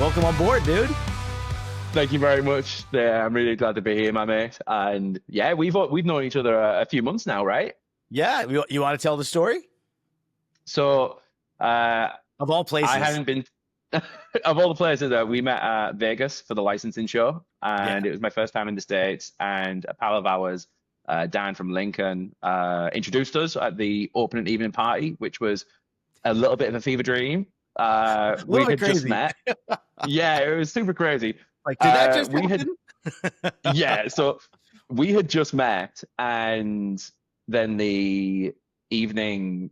Welcome on board, dude. Thank you very much. I'm really glad to be here, my mate. And yeah, we've known each other a few months now, right? Yeah, you want to tell the story? So Of all I places. hadn't been of all the places that we met at Vegas for the licensing show, Yeah. and it was my first time in the States. And a pal of ours, Dan from Lincoln, introduced us at the opening evening party, which was a little bit of a fever dream. A We little bit had just crazy. met. Yeah, it was super crazy. Like, did that just We had happen? Yeah, so we had just met, and then the evening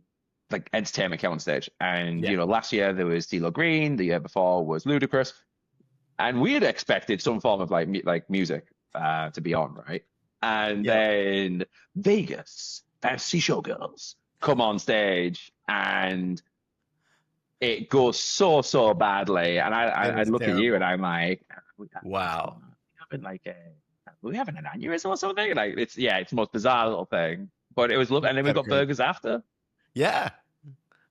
like entertainment came on stage. And Yeah. last year there was CeeLo Green, the year before was Ludacris, and we had expected some form of like music to be on, right? And Yeah. then Vegas, Fantasy Showgirls come on stage, and it goes so badly. And It I was look at you and terrible. I'm like, what's going Wow. on? Having like we having an aneurysm or something? Like it's the most bizarre little thing. But it was lovely, and then we Kind of got crazy. burgers after. Yeah.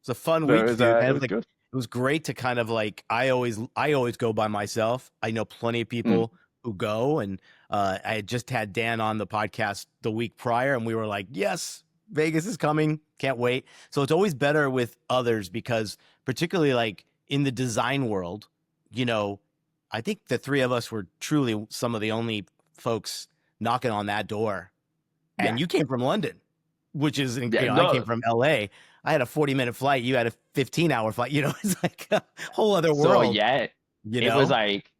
It's a fun So week, dude. it And was like, good. it was great to kind of like, I always go by myself. I know plenty of Mm. people who go, and I had just had Dan on the podcast the week prior, and we were like, yes, Vegas is coming. Can't wait. So it's always better with others because, particularly like in the design world, you know, I think the three of us were truly some of the only folks knocking on that door. Yeah, And you came from London, which is, yeah, I came no. from LA. I had a 40-minute flight. You had a 15-hour flight. It's like a whole other So world, yeah, you it was know? like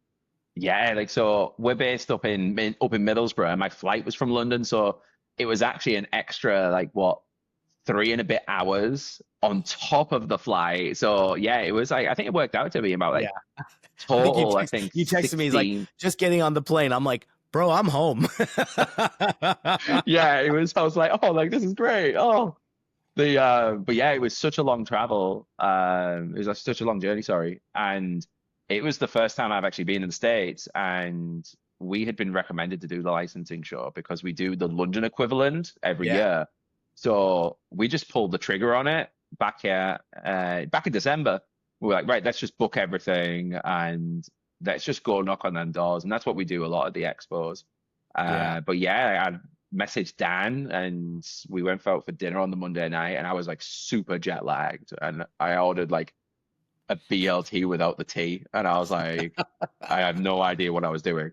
so we're based up in Middlesbrough, and my flight was from London, so it was actually an extra like what 3 and a bit hours on top of the flight. So yeah, it was like I think it worked out to be about Yeah. like I think total, I think you texted me. He's like, 16. just getting on the plane. I'm like, bro, I'm home. Yeah, it was. I was like, oh, like this is great. Oh, but yeah, it was such a long travel. It was like, such a long journey. Sorry, and it was the first time I've actually been in the States, and we had been recommended to do the licensing show because we do the London equivalent every Yeah. year. So we just pulled the trigger on it back in December. We were like, right, let's just book everything and let's just go knock on them doors, and that's what we do a lot at the expos. Yeah. But yeah, I messaged Dan and we went out for dinner on the Monday night, and I was like super jet lagged, and I ordered like a BLT without the T, and I was like, I had no idea what I was doing.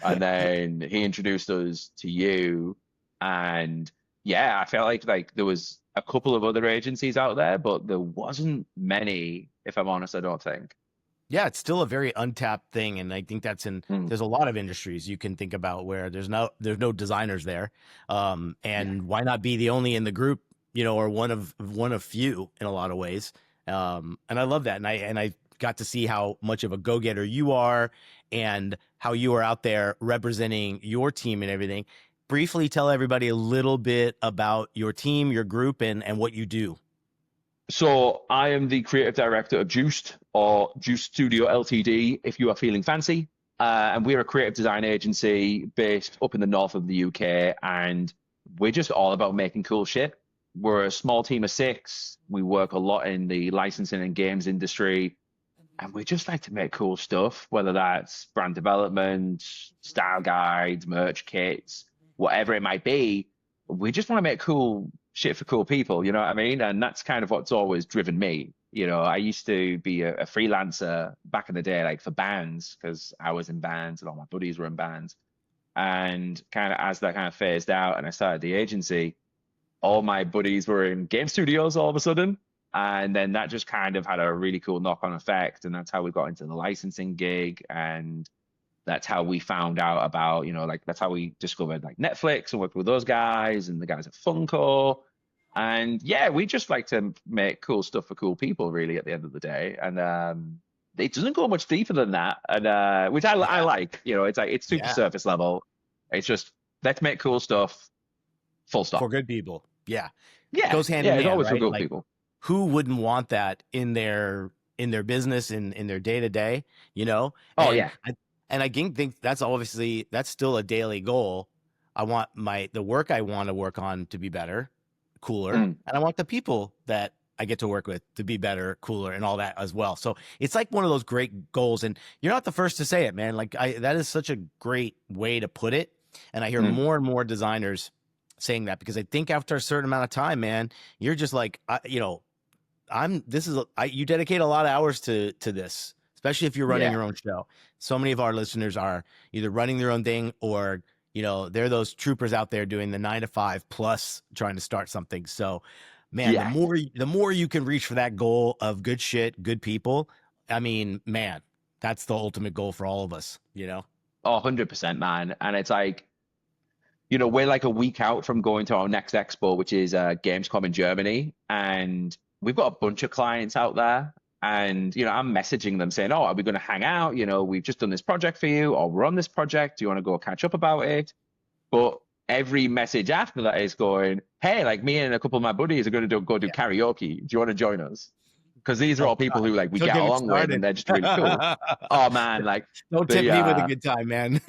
And then he introduced us to you, and yeah, I felt like there was a couple of other agencies out there, but there wasn't many, if I'm honest, I don't think. Yeah, it's still a very untapped thing, and I think Mm, there's a lot of industries you can think about where there's no designers there, yeah. and why not be the only in the group, or one of few in a lot of ways, and I love that, and I got to see how much of a go getter you are, and how you are out there representing your team and everything. Briefly tell everybody a little bit about your team, your group, and what you do. So I am the creative director of Juiced, or Juice Studio Ltd, if you are feeling fancy. And we're a creative design agency based up in the north of the UK, and we're just all about making cool shit. We're a small team of six. We work a lot in the licensing and games industry, and we just like to make cool stuff, whether that's brand development, style guides, merch kits, whatever it might be. We just want to make cool shit for cool people, you know what I mean? And that's kind of what's always driven me. I used to be a freelancer back in the day, like for bands, because I was in bands and all my buddies were in bands. And kind of as that kind of phased out and I started the agency, all my buddies were in game studios all of a sudden. And then that just kind of had a really cool knock-on effect. And that's how we got into the licensing gig. And that's how we found out about, like that's how we discovered like Netflix and worked with those guys and the guys at Funko. And yeah, we just like to make cool stuff for cool people, really, at the end of the day. And it doesn't go much deeper than that. And which I Yeah, like, it's like it's super yeah, surface level. It's just let's make cool stuff, full for stop. good people. Yeah, Yeah, goes hand in yeah, it's hand, always for right? good Like, people. who wouldn't want that in their business, in their day to day, Oh and yeah. I think that's still a daily goal. I want the work I want to work on to be better, cooler, Mm, and I want the people that I get to work with to be better, cooler, and all that as well. So it's like one of those great goals. And you're not the first to say it, man. Like that is such a great way to put it. And I hear Mm. more and more designers saying that, because I think after a certain amount of time, man, you're just like, you know, you dedicate a lot of hours to this, especially if you're running your own show. So many of our listeners are either running their own thing, or, you know, they're those troopers out there doing the 9 to 5 plus trying to start something. So, man, the more you can reach for that goal of good shit, good people, I mean, man, that's the ultimate goal for all of us, you know? Oh, 100%, man. And it's like, you know, we're like a week out from going to our next expo, which is Gamescom in Germany. And we've got a bunch of clients out there. And, you know, I'm messaging them saying, oh, are we going to hang out? You know, we've just done this project for you, or we're on this project. Do you want to go catch up about it? But every message after that is going, hey, like me and a couple of my buddies are going to go do karaoke. Do you want to join us? Because these are all people who like we Don't get get me along with, started. and they're just really cool. Oh man, like don't tip me with a good time, man.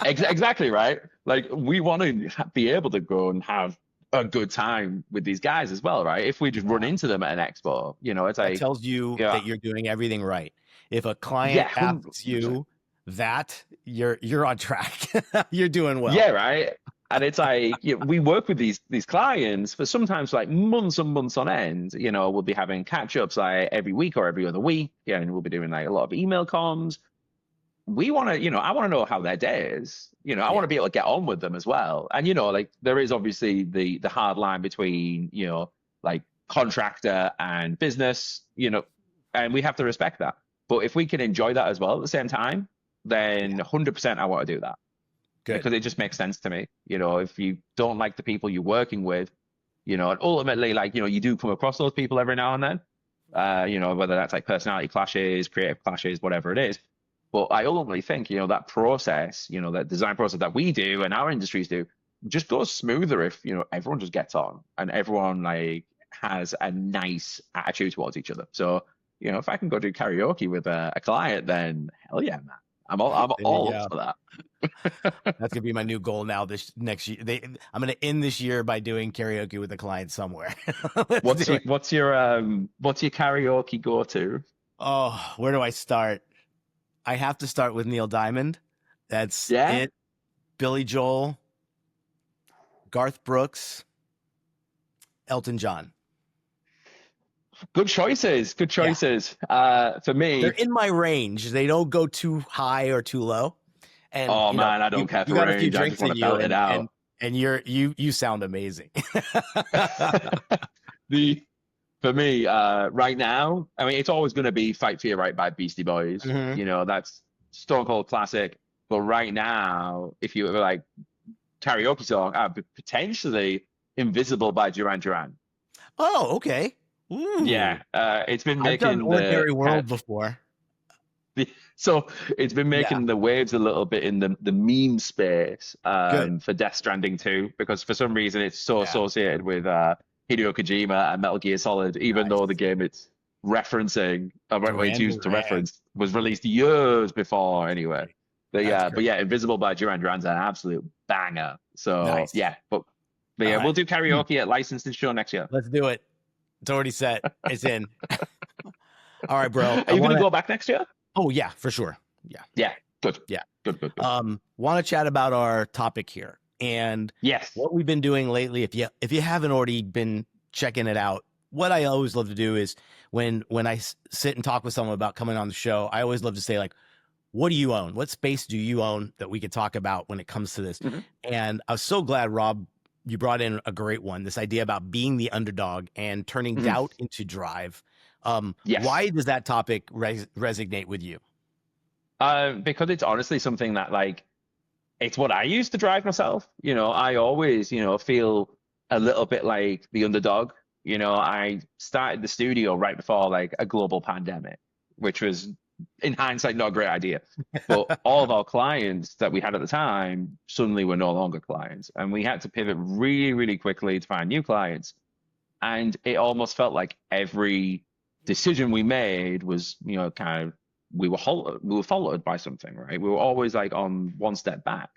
Exactly, right? Like we want to be able to go and have a good time with these guys as well, right? If we just run into them at an expo, you know, it's that like tells you that you're doing everything right. If a client asks 100%. you that, you're on track. You're doing well. Yeah, right. And it's like, you know, we work with these clients for sometimes like months and months on end. You know, we'll be having catch ups like every week or every other week. Yeah, and we'll be doing like a lot of email comms. We want to, you know, I want to know how their day is. You know, I want to be able to get on with them as well. And you know, like there is obviously the hard line between, you know, like contractor and business. You know, and we have to respect that. But if we can enjoy that as well at the same time, then 100% I want to do that. Good. Because it just makes sense to me. You know, if you don't like the people you're working with, you know, and ultimately, like, you know, you do come across those people every now and then, you know, whether that's like personality clashes, creative clashes, whatever it is. But I ultimately think, you know, that process, you know, that design process that we do and our industries do just goes smoother if, you know, everyone just gets on and everyone like has a nice attitude towards each other. So, you know, if I can go do karaoke with a client, then hell yeah, man. I'm all for that. That's gonna be my new goal now. This next year, I'm gonna end this year by doing karaoke with a client somewhere. What's your karaoke go to? Oh, where do I start? I have to start with Neil Diamond. That's it. Billy Joel, Garth Brooks, Elton John. Good choices. Good choices. For me, they're in my range. They don't go too high or too low. And I don't care for range. I just want to belt it out. And you sound amazing. For me, right now, I mean, it's always going to be "Fight for Your Right" by Beastie Boys. Mm-hmm. You know, that's stone cold classic. But right now, if you were like karaoke song, potentially "Invisible" by Duran Duran. Oh, okay. Ooh. Yeah, it's been making I've done Ordinary World before. So it's been making the waves a little bit in the meme space for Death Stranding 2, because for some reason it's so associated with Hideo Kojima and Metal Gear Solid, even though the game it's referencing, it's used to reference, was released years before anyway. But yeah, Invisible by Duran Duran's an absolute banger. So but we'll do karaoke at Licensed and Show next year. Let's do it. It's already set. It's in. All right, bro. Are you going to go back next year? Oh yeah, for sure. Yeah. Yeah. Good. Yeah. Good. Want to chat about our topic here and what we've been doing lately. If you haven't already been checking it out, what I always love to do is when I sit and talk with someone about coming on the show, I always love to say, like, what do you own? What space do you own that we could talk about when it comes to this? Mm-hmm. And I was so glad, Rob, you brought in a great one. This idea about being the underdog and turning doubt into drive. Why does that topic resonate with you? Because it's honestly something that, like, it's what I use to drive myself. You know, I always, feel a little bit like the underdog. You know, I started the studio right before like a global pandemic, which was in hindsight not a great idea. But all of our clients that we had at the time suddenly were no longer clients. And we had to pivot really, really quickly to find new clients. And it almost felt like every decision we made was, kind of, we were followed by something, right? We were always like on one step back.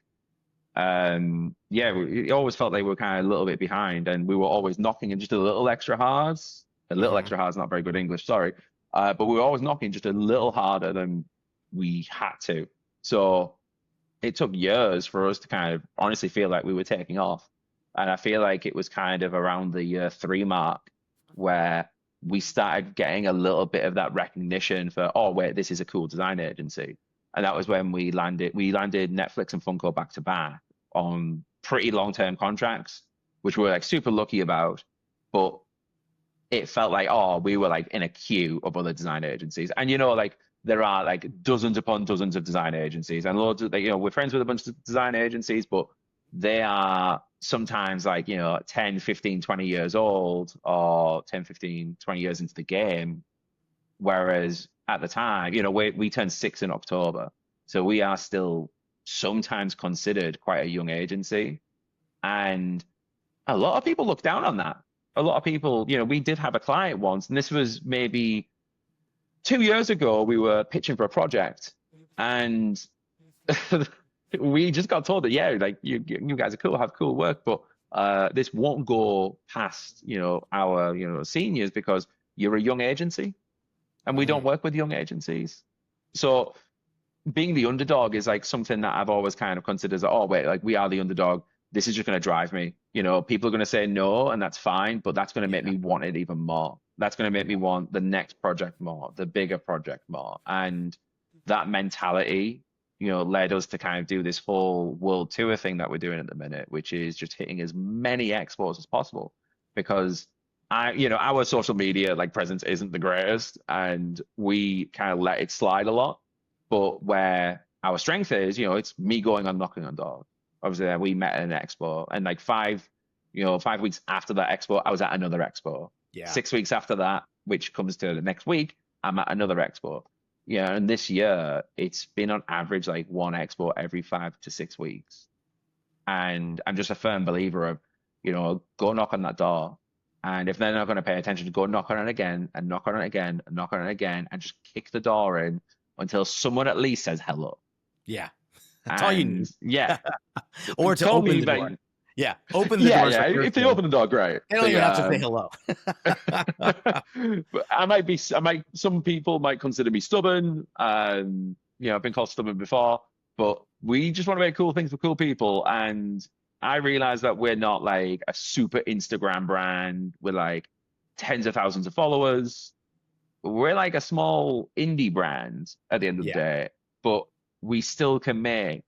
It always felt like we were kind of a little bit behind, and we were always knocking it just a little extra hard A little Hmm. extra hard is not very good English, sorry. But we were always knocking just a little harder than we had to. So it took years for us to kind of honestly feel like we were taking off. And I feel like it was kind of around the year 3 mark where we started getting a little bit of that recognition for, oh, wait, this is a cool design agency. And that was when we landed. We landed Netflix and Funko back to back on pretty long-term contracts, which we're like super lucky about. But it felt like, oh, we were like in a queue of other design agencies. And like there are like dozens upon dozens of design agencies and loads of, we're friends with a bunch of design agencies, but they are sometimes like, 10, 15, 20 years old, or 10, 15, 20 years into the game. Whereas at the time, we turned 6 in October. So we are still sometimes considered quite a young agency. And a lot of people look down on that. A lot of people, we did have a client once, and this was maybe 2 years ago. We were pitching for a project, and we just got told that, yeah, like you guys are cool, have cool work, but this won't go past, our, seniors because you're a young agency, and we don't Hmm. work with young agencies. So being the underdog is like something that I've always kind of considered as, oh, wait, like we are the underdog. This is just going to drive me. People are going to say no, and that's fine, but that's going to make Yeah. me want it even more. That's going to make me Yeah. want the next project more, the bigger project more. And that mentality, led us to kind of do this whole world tour thing that we're doing at the minute, which is just hitting as many expos as possible. Because our social media like presence isn't the greatest, and we kind of let it slide a lot. But where our strength is, it's me going on knocking on doors. Obviously, we met at an expo, and like 5 weeks after that expo, I was at another expo. Yeah. 6 weeks after that, which comes to the next week, I'm at another expo. Yeah, and this year it's been on average like one expo every 5 to 6 weeks. And I'm just a firm believer of, go knock on that door. And if they're not going to pay attention, go knock on it again and knock on it again and knock on it again and just kick the door in until someone at least says hello. Yeah. That's all you And need. yeah, Or to tell open me the door. like, Yeah. Open the yeah, doors yeah. the first If they one. open the door, great. They don't even have to say hello. But some people might consider me stubborn. I've been called stubborn before, but we just want to make cool things for cool people. And I realize that we're not like a super Instagram brand with like tens of thousands of followers. We're like a small indie brand at the end of the Yeah. day, but we still can make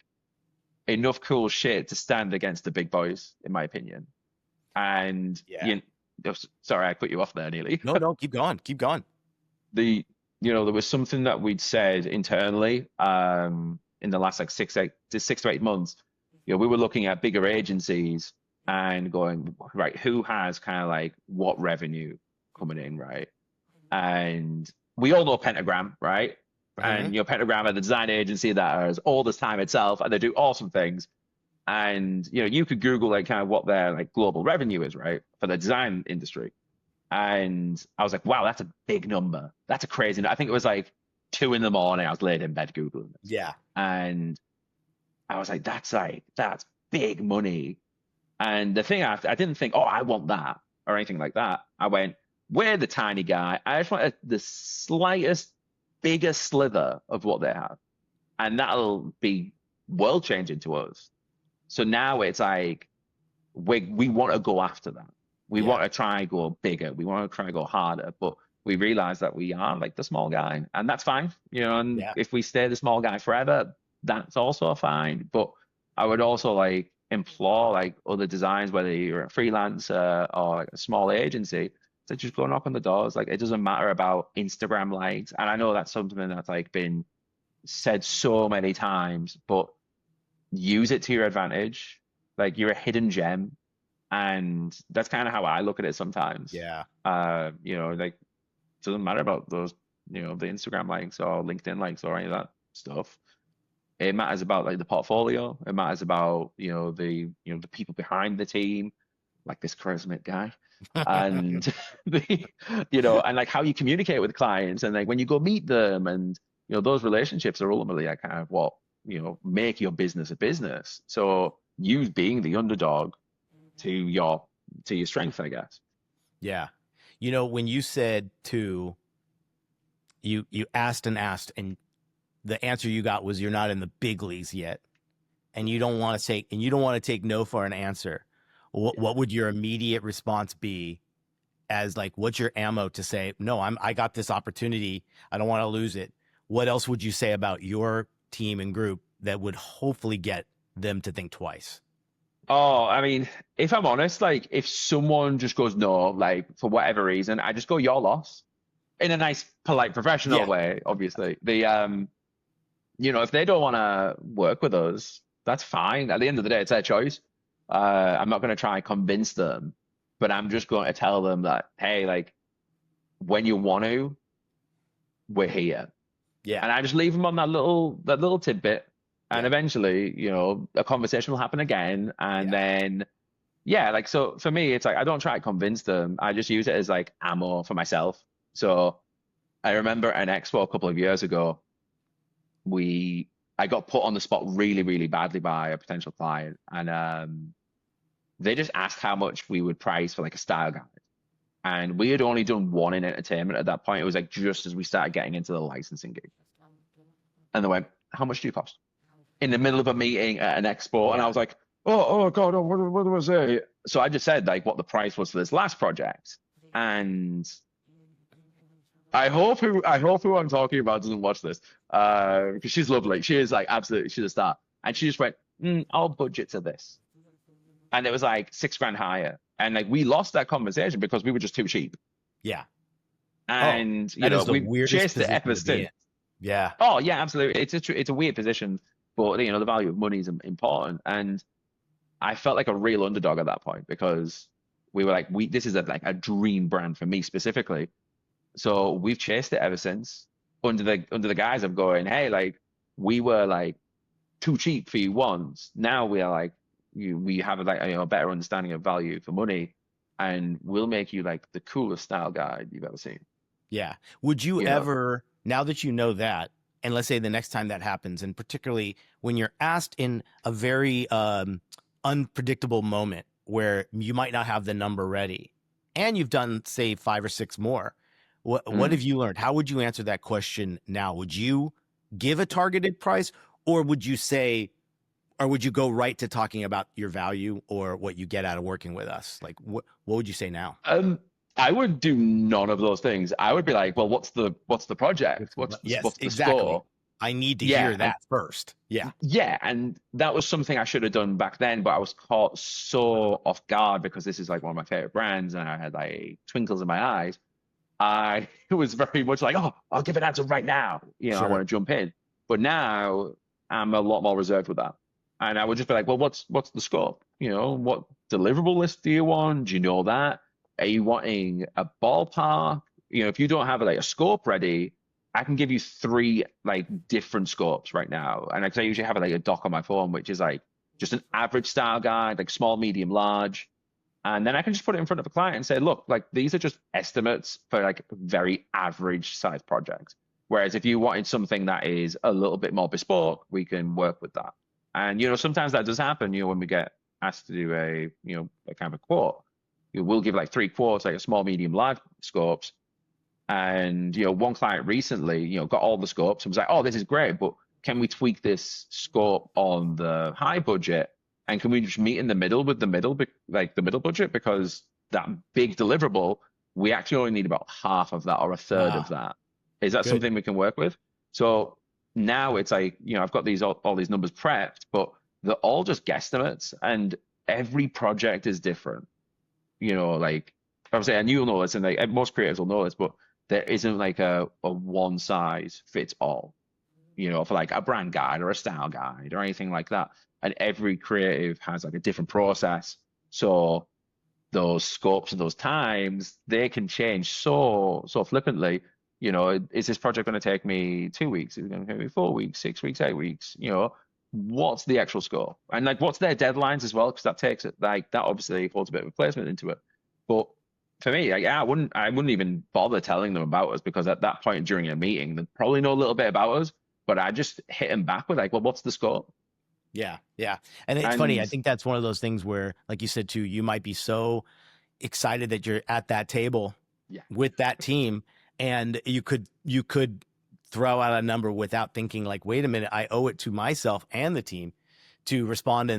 enough cool shit to stand against the big boys, in my opinion. And Yeah. sorry, I cut you off there nearly. No, no, keep going. Keep going. the there was something that we'd said internally in the last like 6 to 8 months. We were looking at bigger agencies and going, right, who has kind of like what revenue coming in, right? And we all know Pentagram, right? Hmm. And Pentagram are the design agency that has all this time itself, and they do awesome things. And you could Google like kind of what their like global revenue is, right, for the design industry. And I was like, wow, that's a big number. That's a crazy number. I think it was like 2 in the morning. I was laid in bed Googling this. Yeah. And I was like, that's big money. And the thing I didn't think, oh, I want that or anything like that. I went, we're the tiny guy. I just want the slightest, biggest slither of what they have. And that'll be world changing to us. So now it's like, we want to go after that. We Yeah. want to try and go bigger. We want to try and go harder, but we realize that we are like the small guy, and that's fine. And Yeah. if we stay the small guy forever, that's also fine. But I would also like implore like other designs, whether you're a freelancer or like a small agency, to just go knock on the doors. Like it doesn't matter about Instagram likes, and I know that's something that's like been said so many times, but use it to your advantage. Like you're a hidden gem, and that's kind of how I look at it sometimes. Yeah. Like it doesn't matter about those, the Instagram likes or LinkedIn likes or any of that stuff. It matters about like the portfolio. It matters about, the people behind the team, like this charismatic guy. And and like how you communicate with clients and like when you go meet them, and those relationships are ultimately like kind of what, make your business a business. So use being the underdog to your strength, I guess. Yeah. You know, when you said you asked and asked, and the answer you got was you're not in the big leagues yet, and you don't want to take no for an answer. What would your immediate response be? As like, what's your ammo to say, no, I got this opportunity. I don't want to lose it. What else would you say about your team and group that would hopefully get them to think twice? Oh, I mean, if I'm honest, like if someone just goes no, like for whatever reason, I just go your loss in a nice, polite, professional Yeah. way. Obviously, if they don't want to work with us, that's fine. At the end of the day, it's their choice. I'm not going to try and convince them, but I'm just going to tell them that, hey, like when you want to, we're here. Yeah. And I just leave them on that little tidbit. And Yeah. eventually, a conversation will happen again. And then, yeah, like, so for me, it's like, I don't try to convince them. I just use it as like ammo for myself. So I remember an expo a couple of years ago, I got put on the spot really, really badly by a potential client. And they just asked how much we would price for like a style guide. And we had only done one in entertainment at that point. It was like just as we started getting into the licensing gig. And they went, how much do you cost? In the middle of a meeting at an expo. And I was like, oh God, what do I say? So I just said like what the price was for this last project. And I hope who I'm talking about doesn't watch this. Because she's lovely. She is like absolutely, she's a star. And she just went, I'll budget to this. And it was like $6,000 higher. And like we lost that conversation because we were just too cheap. Yeah. And we chased it ever since. Yeah. Oh yeah, absolutely. It's a weird position, but the value of money is important. And I felt like a real underdog at that point because we were like, this is a dream brand for me specifically. So we've chased it ever since under the guise of going, hey, like we were like too cheap for you once. Now we are like we have like a better understanding of value for money, and we'll make you like the coolest style guide you've ever seen. Yeah. Would you ever, now that you know that, and let's say the next time that happens, and particularly when you're asked in a very unpredictable moment where you might not have the number ready, and you've done say 5 or 6 more, what have you learned? How would you answer that question now? Would you give a targeted price, or would you go right to talking about your value or what you get out of working with us? Like, what would you say now? I would do none of those things. I would be like, well, what's the project? What's the score? I need to hear that first. Yeah. Yeah. And that was something I should have done back then, but I was caught so off guard because this is like one of my favorite brands and I had like twinkles in my eyes. I was very much like, oh, I'll give an answer right now. Sure. I want to jump in. But now I'm a lot more reserved with that. And I would just be like, well, what's the scope? What deliverable list do you want? Do you know that? Are you wanting a ballpark? If you don't have like a scope ready, I can give you 3 like different scopes right now. And I usually have like a doc on my phone, which is like just an average style guide, like small, medium, large. And then I can just put it in front of a client and say, look, like these are just estimates for like very average size projects. Whereas if you wanted something that is a little bit more bespoke, we can work with that. And, sometimes that does happen, when we get asked to do a kind of a quote, we'll give like 3 quotes, like a small, medium, large scopes. And, one client recently, got all the scopes and was like, oh, this is great, but can we tweak this scope on the high budget? And can we just meet in the middle with the middle budget? Because that big deliverable, we actually only need about half of that or a third of that. Is that something we can work with? So now it's like, I've got all these numbers prepped, but they're all just guesstimates and every project is different. Like obviously, and you'll know this, and like most creators will know this, but there isn't like a one size fits all, for like a brand guide or a style guide or anything like that. And every creative has like a different process. So those scopes and those times, they can change so flippantly. Is this project going to take me 2 weeks? Is it going to take me 4 weeks, 6 weeks, 8 weeks? What's the actual scope? And like, what's their deadlines as well? Because that takes it, like, that obviously holds a bit of a placement into it. But for me, like, I wouldn't even bother telling them about us because at that point during a meeting, they probably know a little bit about us, but I just hit them back with like, well, what's the scope? Yeah. Yeah. And it's funny. I think that's one of those things where, like you said too, you might be so excited that you're at that table Yeah. with that team, and you could throw out a number without thinking like, wait a minute, I owe it to myself and the team to respond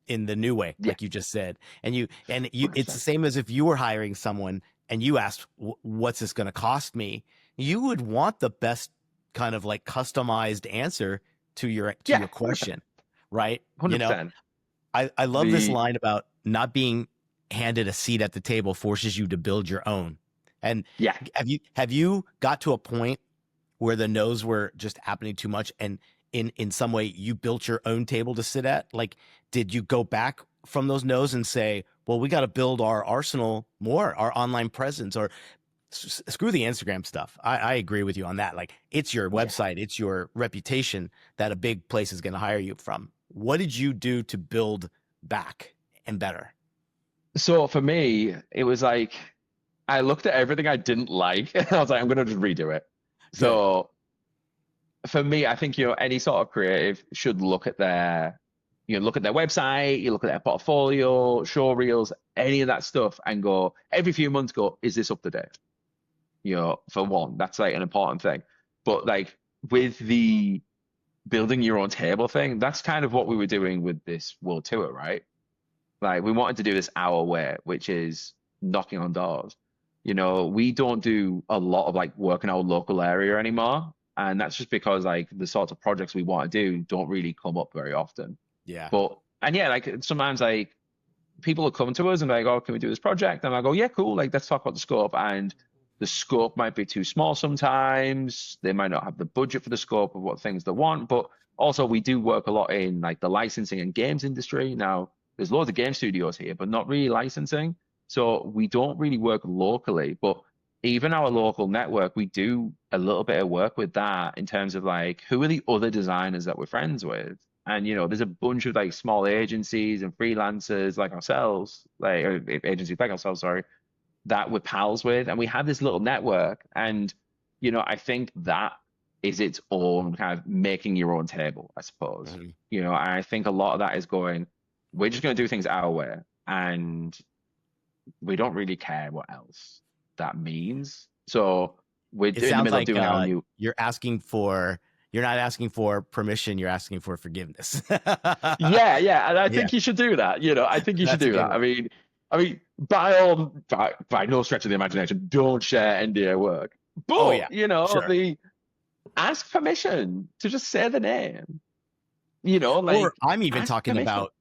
in the new way, Yeah. like you just said. And you it's the 100%. same as if you were hiring someone and you asked, what's this going to cost me? You would want the best kind of like customized answer to your Yeah. 100%. question, right? You know, 100%. I love this The line about not being handed a seat at the table forces you to build your own. And Yeah. have you got to a point where the no's were just happening too much, and in some way you built your own table to sit at? Like, did you go back from those no's and say, well, we got to build our arsenal more, our online presence, or screw the Instagram stuff? I agree with you on that. Like, it's your Yeah. website, it's your reputation that a big place is going to hire you from. What did you do to build back and better? So for me, it was like I looked at everything I didn't like and I was like, I'm gonna just redo it. Good. So for me, I think any sort of creative should look at look at their website, you look at their portfolio, show reels, any of that stuff, and go every few months, go, is this up to date? For one, that's like an important thing. But like with the building your own table thing, that's kind of what we were doing with this world tour, right? Like we wanted to do this our way, which is knocking on doors. We don't do a lot of like work in our local area anymore. And that's just because like the sorts of projects we want to do don't really come up very often. Yeah. And yeah, like sometimes like people will come to us and like, oh, can we do this project? And I go, yeah, cool. Like, let's talk about the scope. And the scope might be too small sometimes. They might not have the budget for the scope of what things they want. But also, we do work a lot in like the licensing and games industry. Now, there's loads of game studios here, but not really licensing. So we don't really work locally. But even our local network, we do a little bit of work with that in terms of like, who are the other designers that we're friends with? And there's a bunch of like small agencies and freelancers like ourselves, like or agencies like ourselves, sorry, that we're pals with, and we have this little network. And I think that is its own kind of making your own table, I suppose. Mhm. I think a lot of that is going, we're just going to do things our way, and we don't really care what else that means. So we're It in the sounds middle of like doing our new. you're not asking for permission, you're asking for forgiveness. Yeah, yeah, and I Yeah, think you should do that. I think you should that's a do good that. one. By no stretch of the imagination, don't share NDA work. Oh But yeah, sure. the ask permission to just say the name. Or Like I'm even ask talking permission. about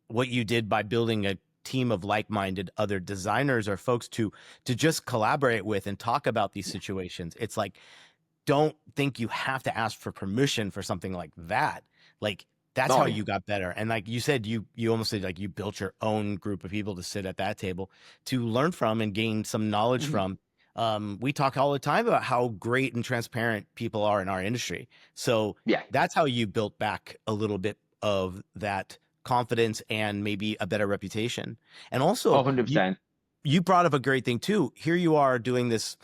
what you did by building a team of like-minded other designers or folks to just collaborate with and talk about these situations. It's like, don't think you have to ask for permission for something like that. Like, that's Oh how yeah. you got better. And like you said, you almost said like you built your own group of people to sit at that table to learn from and gain some knowledge Mhm. from. We talk all the time about how great and transparent people are in our industry. So Yeah. that's how you built back a little bit of that confidence and maybe a better reputation. And also, 100%. you brought up a great thing too. Here you are doing this,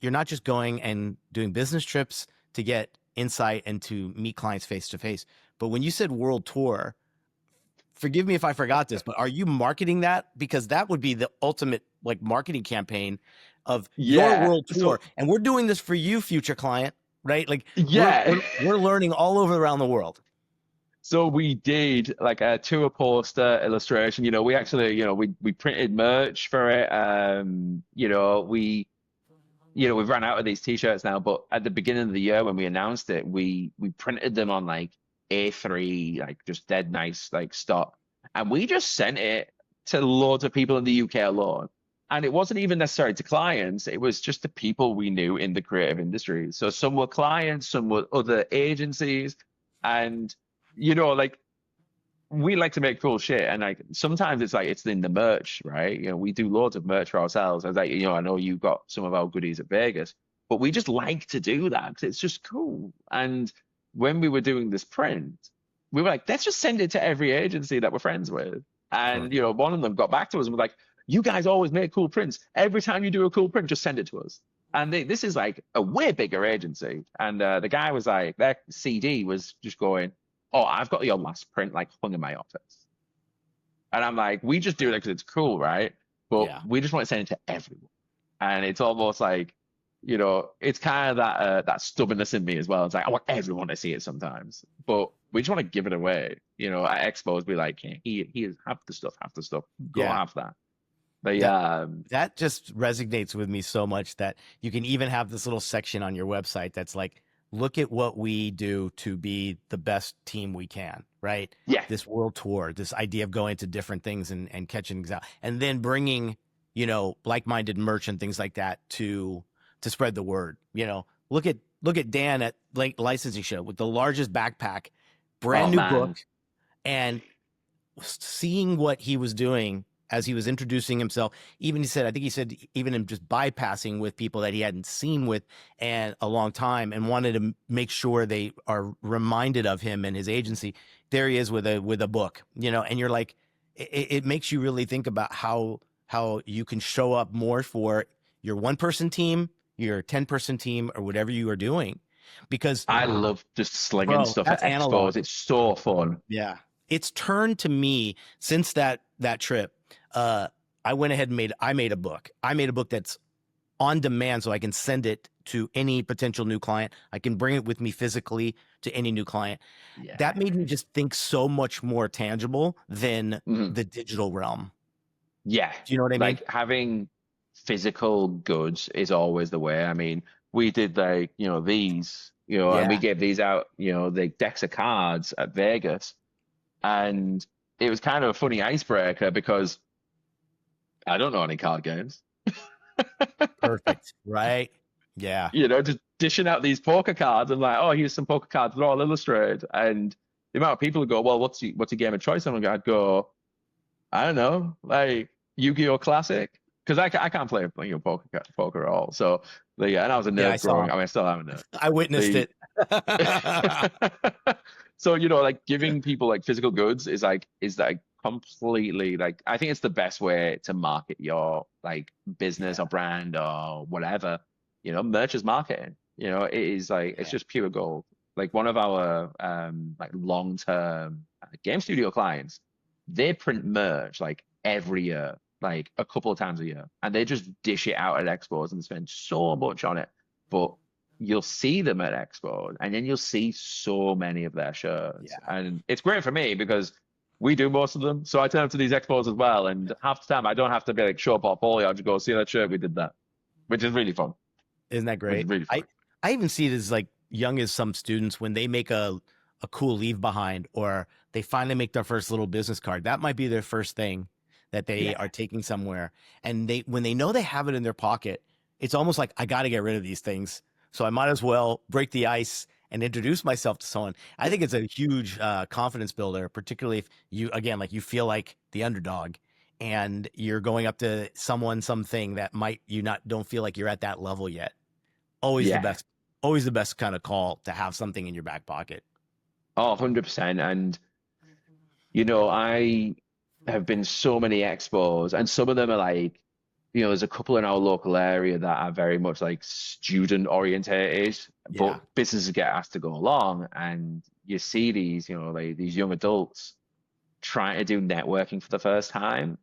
you're not just going and doing business trips to get insight and to meet clients face to face, but when you said world tour, forgive me if I forgot this, but are you marketing that? Because that would be the ultimate like marketing campaign of your Yeah. world tour, and we're doing this for you, future client, right? Like, we're Yeah. we're, we're learning all over around the world. So we did like a tour poster illustration. We actually, we printed merch for it. We've run out of these t-shirts now, but at the beginning of the year when we announced it, we printed them on like A3, like just dead nice like stock. And we just sent it to loads of people in the UK alone. And it wasn't even necessarily to clients, it was just the people we knew in the creative industry. So some were clients, some were other agencies. And like we like to make cool shit, and like sometimes it's like it's in the merch, right? We do loads of merch for ourselves. I was like, I know you got some of our goodies at Vegas, but we just like to do that because it's just cool. And when we were doing this print, we were like, let's just send it to every agency that we're friends with. Sure. And one of them got back to us and was like, you guys always make cool prints. Every time you do a cool print, just send it to us. And this is like a way bigger agency. And the guy was like, their CD was just going, oh, I've got your last print like hung in my office. And I'm like, we just do it because it's cool, right? But Yeah. we just want to send it to everyone. And it's almost like, it's kind of that stubbornness in me as well. It's like I want everyone to see it sometimes, but we just want to give it away. At expos, be like, here's half the stuff, go Yeah. have that. But That just resonates with me so much that you can even have this little section on your website that's like, look at what we do to be the best team we can, right? yeah, This world tour, this idea of going to different things and catching things out, and then bringing, like-minded merch and things like that to spread the word. Look at Dan at licensing show with the largest backpack, brand oh new man, book, and seeing what he was doing as he was introducing himself. Even I think he said even him just bypassing with people that he hadn't seen with and a long time and wanted to make sure they are reminded of him and his agency. There he is with a book, and you're like, it makes you really think about how you can show up more for your 1-person team, your 10-person team, or whatever you are doing. Because I love just slinging bro, stuff at that's analog. expos. It's so fun. Yeah. It's turned to me since that trip. I went ahead and made a book. I made a book that's on demand so I can send it to any potential new client. I can bring it with me physically to any new client. Yeah. That made me just think so much more tangible than Mhm. the digital realm. Yeah. Do you know what I mean? Like having physical goods is always the way. I mean, we did like, these, and we Yeah. gave these out, the decks of cards at Vegas. And it was kind of a funny icebreaker because I don't know any card games. Perfect. Right. Yeah. Just dishing out these poker cards and like, oh, here's some poker cards, they're all illustrated. And the amount of people who go, well, what's your game of choice? And I'd go, I don't know, like Yu-Gi-Oh! Classic. Because I can't play poker at all. So and I was a nerd I saw. growing. I mean, I still am a nerd. I witnessed it. So like giving people like physical goods is like completely like I think it's the best way to market your like business or brand or whatever. Merch is marketing. It is like it's just pure gold. Like one of our like long-term game studio clients, they print merch like every year, like a couple of times a year, and they just dish it out at expos and spend so much on it. But you'll see them at expos, and then you'll see so many of their shirts, and it's great for me because we do most of them. So I turn up to these expos as well, and half the time I don't have to be like show a portfolio. I just go see that shirt, we did that, which is really fun. Isn't that great? Really fun. I even see it as like young as some students when they make a cool leave behind or they finally make their first little business card. That might be their first thing that they are taking somewhere. And when they know they have it in their pocket, it's almost like I got to get rid of these things. So I might as well break the ice and introduce myself to someone. I think it's a huge confidence builder, particularly if you, again, like you feel like the underdog and you're going up to something that don't feel like you're at that level yet. Always the best kind of call to have something in your back pocket. Oh, 100%. And, I have been so many expos, and some of them are like, there's a couple in our local area that are very much like student orientated, but businesses get asked to go along, and you see these, like these young adults trying to do networking for the first time,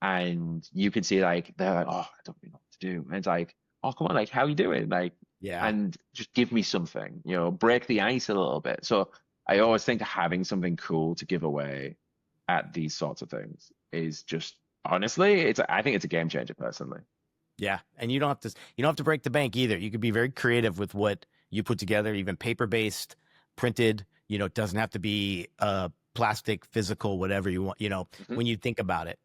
and you can see like they're like, oh, I don't really know what to do, and it's like, oh, come on, like how are you doing, like, and just give me something, break the ice a little bit. So I always think having something cool to give away at these sorts of things is just honestly, I think it's a game changer personally. Yeah, and you don't have to break the bank either. You could be very creative with what you put together, even paper-based, printed. It doesn't have to be plastic, physical, whatever you want. When you think about it.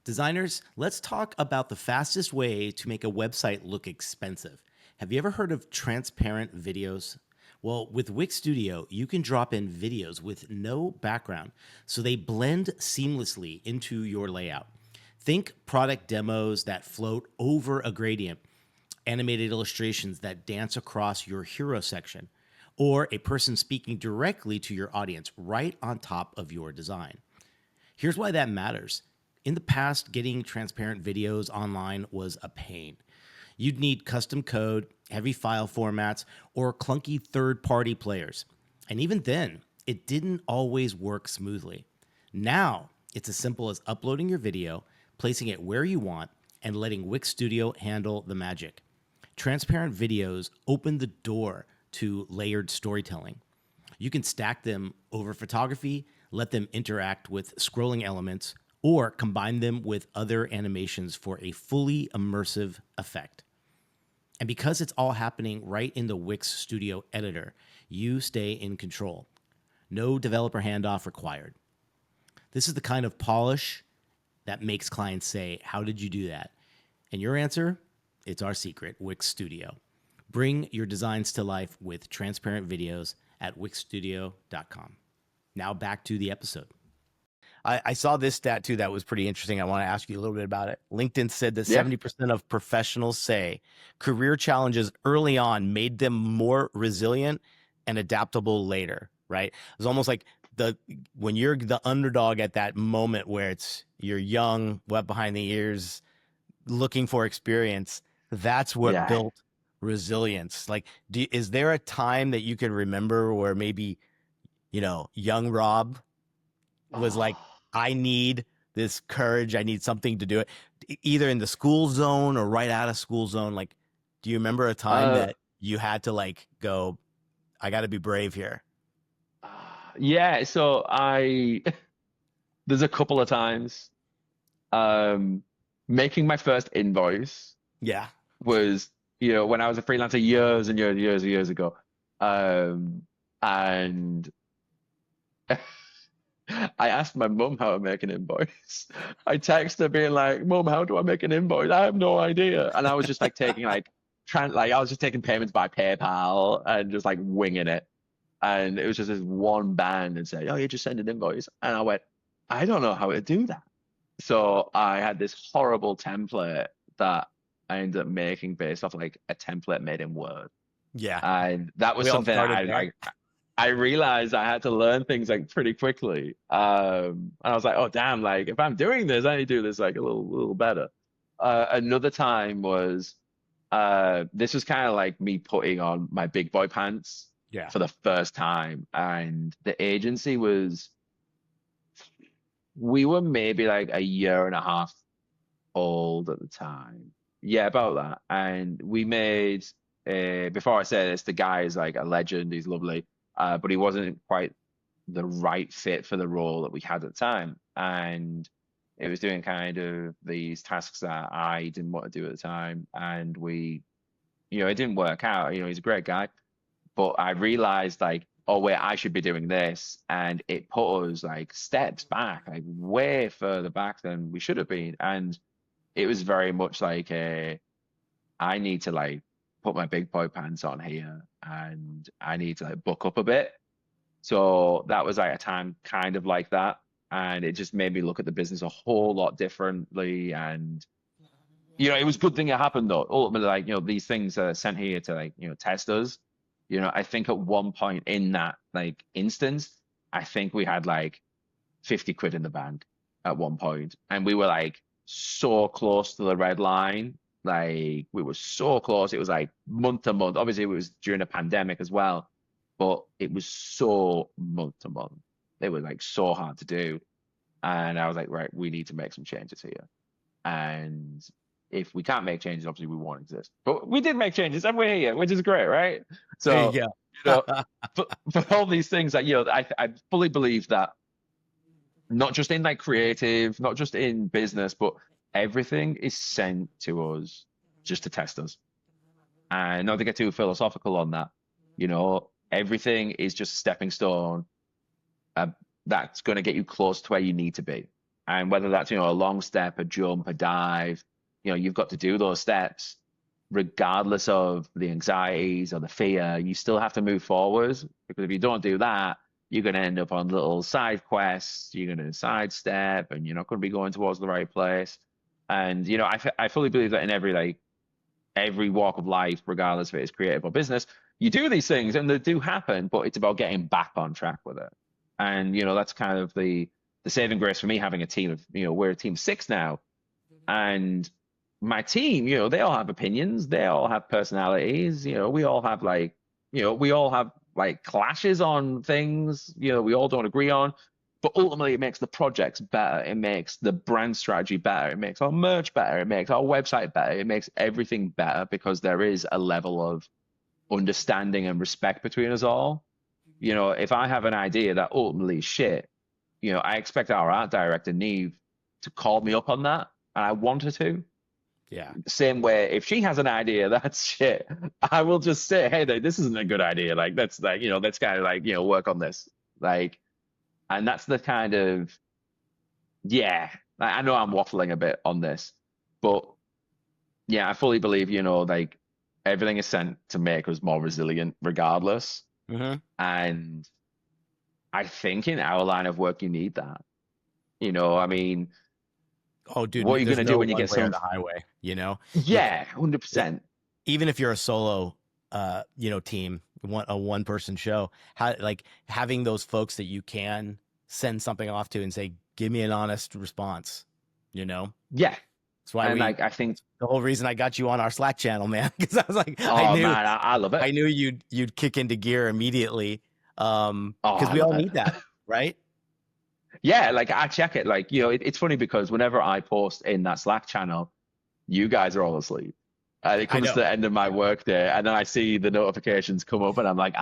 Designers, let's talk about the fastest way to make a website look expensive. Have you ever heard of transparent videos? Well, with Wix Studio, you can drop in videos with no background, so they blend seamlessly into your layout. Think product demos that float over a gradient, animated illustrations that dance across your hero section, or a person speaking directly to your audience right on top of your design. Here's why that matters. In the past, getting transparent videos online was a pain. You'd need custom code, heavy file formats, or clunky third-party players. And even then, it didn't always work smoothly. Now, it's as simple as uploading your video, placing it where you want, and letting Wix Studio handle the magic. Transparent videos open the door to layered storytelling. You can stack them over photography, let them interact with scrolling elements, or combine them with other animations for a fully immersive effect. And because it's all happening right in the Wix Studio editor, you stay in control. No developer handoff required. This is the kind of polish that makes clients say, "How did you do that?" And your answer? It's our secret, Wix Studio. Bring your designs to life with transparent videos at wixstudio.com. Now back to the episode. I saw this stat too that was pretty interesting. I want to ask you a little bit about it. LinkedIn said that 70% of professionals say career challenges early on made them more resilient and adaptable later, right? It's almost like when you're the underdog at that moment where you're young, wet behind the ears, looking for experience, that's what built resilience. Like, is there a time that you can remember where maybe, young Rob was like, I need this courage. I need something to do it, either in the school zone or right out of school zone. Like, do you remember a time that you had to like go, I got to be brave here? Yeah. So there's a couple of times, making my first invoice. Yeah. Was, when I was a freelancer years and years and years ago. And I asked my mum how to make an invoice. I texted her being like, "Mum, how do I make an invoice? I have no idea." And I was just like taking I was just taking payments by PayPal and just like winging it. And it was just this one band and say, "Oh, you just send an invoice." And I went, I don't know how to do that. So I had this horrible template that I ended up making based off like a template made in Word. Yeah. And that was something I realized I had to learn things like pretty quickly. And I was like, oh damn, like if I'm doing this, I need to do this like a little better. Another time was this was kind of like me putting on my big boy pants for the first time. And the agency we were maybe like a year and a half old at the time. Yeah, about that. And we made, before I say this, the guy is like a legend. He's lovely. But he wasn't quite the right fit for the role that we had at the time. And it was doing kind of these tasks that I didn't want to do at the time. And it didn't work out. He's a great guy. But I realized like, oh, wait, I should be doing this. And it put us like steps back, like way further back than we should have been. And it was very much like I need to like put my big boy pants on here and I need to like buck up a bit. So that was like a time kind of like that. And it just made me look at the business a whole lot differently. And, it was a good thing it happened though. Ultimately, like, these things are sent here to like, test us. I think at one point in that like instance, I think we had like 50 quid in the bank at one point. And we were like so close to the red line. Like we were so close. It was like month to month. Obviously, it was during a pandemic as well, but it was so month to month. It was like so hard to do. And I was like, right, we need to make some changes here. And if we can't make changes, obviously we won't exist. But we did make changes and we're here, which is great, right? So, for all these things that, I fully believe that not just in like creative, not just in business, but everything is sent to us just to test us. And not to get too philosophical on that, everything is just a stepping stone that's going to get you close to where you need to be. And whether that's, a long step, a jump, a dive, you've got to do those steps regardless of the anxieties or the fear. You still have to move forward, because if you don't do that, you're going to end up on little side quests, you're going to sidestep, and you're not going to be going towards the right place. And, I fully believe that in every walk of life, regardless if it is creative or business, you do these things and they do happen, but it's about getting back on track with it. And, that's kind of the saving grace for me, having a team of, we're a team of 6 now. And my team, they all have opinions, they all have personalities, we all have like clashes on things, we all don't agree on, but ultimately it makes the projects better. It makes the brand strategy better. It makes our merch better. It makes our website better. It makes everything better because there is a level of understanding and respect between us all. You know, if I have an idea that ultimately is shit, you know, I expect our art director, Neve, to call me up on that. And I want her to. Yeah. Same way, if she has an idea that's shit, I will just say, hey, this isn't a good idea. Like, that's like, you know, let's kind of like, you know, work on this. Like, and that's the kind of, yeah, I know I'm waffling a bit on this, but yeah, I fully believe, you know, like everything is sent to make us more resilient regardless. Mm-hmm. And I think in our line of work, you need that. You know, I mean, Oh, what dude, are you there's going to do no when you one get way or some, the highway, you know? yeah, It, 100%. even if you're a solo, team, a one person show, like having those folks that you can send something off to and say, give me an honest response, you know? Yeah. That's why And like, I think, that's the whole reason I got you on our Slack channel, man. Cause I was like, oh man, I love it. I knew you'd kick into gear immediately. Oh, Cause I we all love it. need that, right? Yeah, like I check it. Like, you know, it's funny because whenever I post in that Slack channel, you guys are all asleep. And it I comes to know. the end of my work day, and then I see the notifications come up, and I'm like,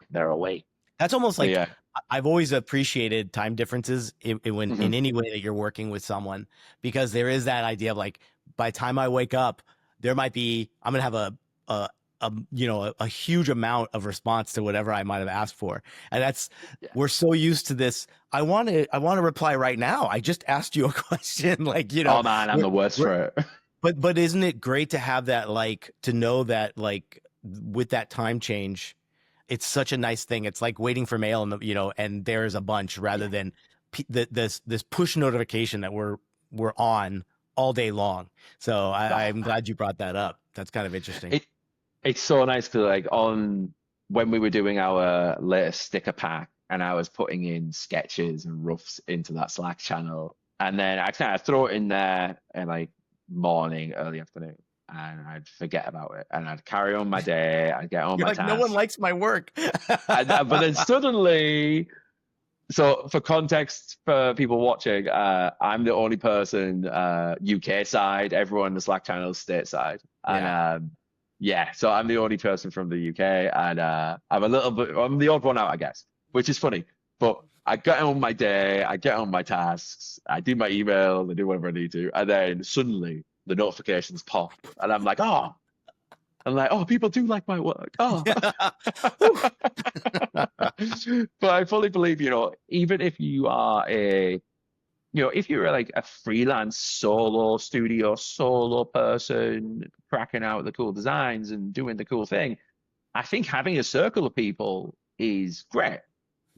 they're awake. That's almost But like yeah. I've always appreciated time differences Hmm. in any way that you're working with someone, because there is that idea of like, by the time I wake up, there might be, I'm gonna have a a huge amount of response to whatever I might have asked for, and that's, Yeah. we're so used to this. I want to reply right now. I just asked you a question, like, Oh man, I'm we're, the worst we're for it. but isn't it great to have that, like, to know that, like, with that time change, it's such a nice thing. It's like waiting for mail, and and there's a bunch, rather Yeah. than this push notification that we're on all day long. So Oh I'm man. glad you brought that up. That's kind of interesting. It it's so nice because like on when we were doing our latest sticker pack and I was putting in sketches and roughs into that Slack channel, and then I kind of throw it in there in like morning, early afternoon, and I'd forget about it, and I'd carry on my day, I'd get on You're my like, no one tasks, likes my work. but then suddenly, so for context for people watching, I'm the only person UK side, everyone in the Slack channel is stateside, and Yeah. yeah, so I'm the only person from the UK, and I'm the odd one out, I guess, which is funny. But I get on my day, I get on my tasks, I do my email, I do whatever I need to, and then suddenly the notifications pop, and I'm like, people do like my work. Oh. But I fully believe, even if you are if you're like a freelance solo studio, solo person cracking out the cool designs and doing the cool thing, I think having a circle of people is great.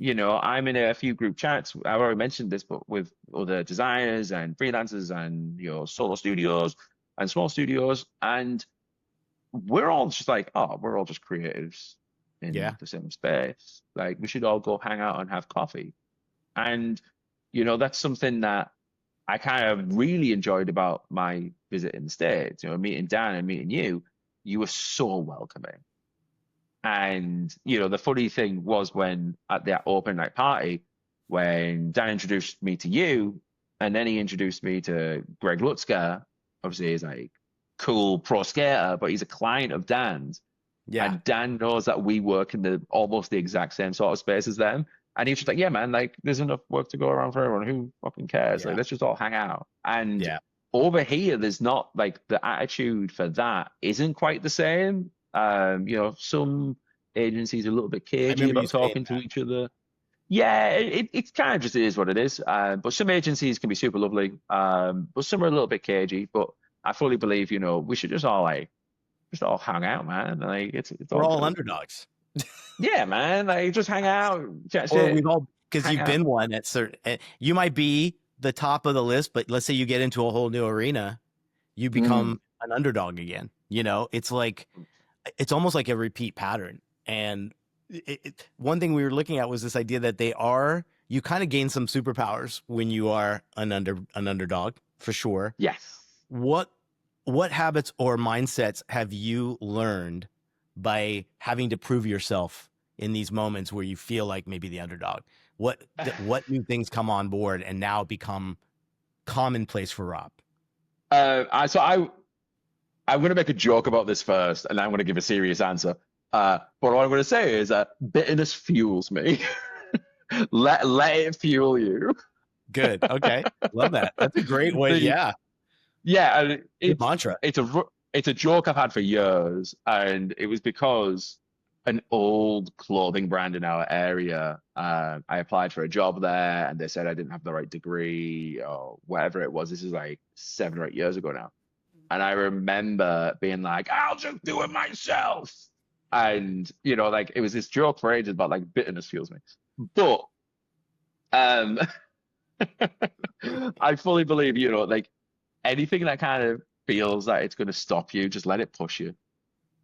I'm in a few group chats. I've already mentioned this, but with other designers and freelancers and solo studios and small studios, and we're all just like, oh, we're all just creatives in Yeah. the same space. Like, we should all go hang out and have coffee. And, that's something that I kind of really enjoyed about my visit in the States. Meeting Dan and meeting you, you were so welcoming. And, the funny thing was when at that open night party, when Dan introduced me to you, and then he introduced me to Greg Lutzker, obviously he's like cool pro skater, but he's a client of Dan's. Yeah. And Dan knows that we work in almost the exact same sort of space as them. And he was just like, yeah, man, like there's enough work to go around for everyone. Who fucking cares? Like, Yeah. let's just all hang out. And Yeah. over here, there's not like the attitude for that isn't quite the same. Some agencies are a little bit I cagey remember you about saying talking to that. each other. Yeah, it kind of just is what it is. But some agencies can be super lovely. But some are a little bit cagey. But I fully believe, we should just all hang out, man. Like it's We're all all good. underdogs. Yeah, man. Like just hang out, chat Or shit, we've all, because hang you've out. been one at certain, you might be the top of the list, but let's say you get into a whole new arena, you Mm, become an underdog again. It's like, it's almost like a repeat pattern. And one thing we were looking at was this idea that you kind of gain some superpowers when you are an underdog, for sure. yes. What habits or mindsets have you learned by having to prove yourself in these moments where you feel like maybe the underdog? What new things come on board and now become commonplace for Rob? I'm going to make a joke about this first, and I'm going to give a serious answer. But what I'm going to say is that bitterness fuels me. Let it fuel you. Good. Okay. Love that. That's a great way. Yeah. Yeah, and Good mantra. it's a joke I've had for years, and it was because an old clothing brand in our area, I applied for a job there, and they said I didn't have the right degree or whatever it was. This is like 7 or 8 years ago now. And I remember being like, I'll just do it myself. And, like it was this joke for ages about like bitterness fuels me. But um I fully believe, like anything that kind of feels like it's gonna stop you, just let it push you.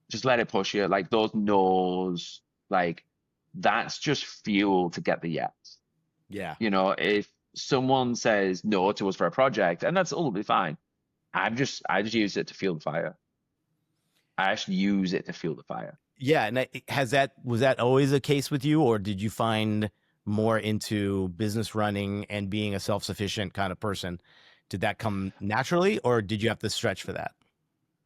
Just let it push you. Like those no's, like that's just fuel to get the yes. Yeah. If someone says no to us for a project, and that's all be fine. I just use it to fuel the fire. I actually use it to fuel the fire. Yeah. And was that always a case with you, or did you find more into business running and being a self-sufficient kind of person? Did that come naturally, or did you have to stretch for that?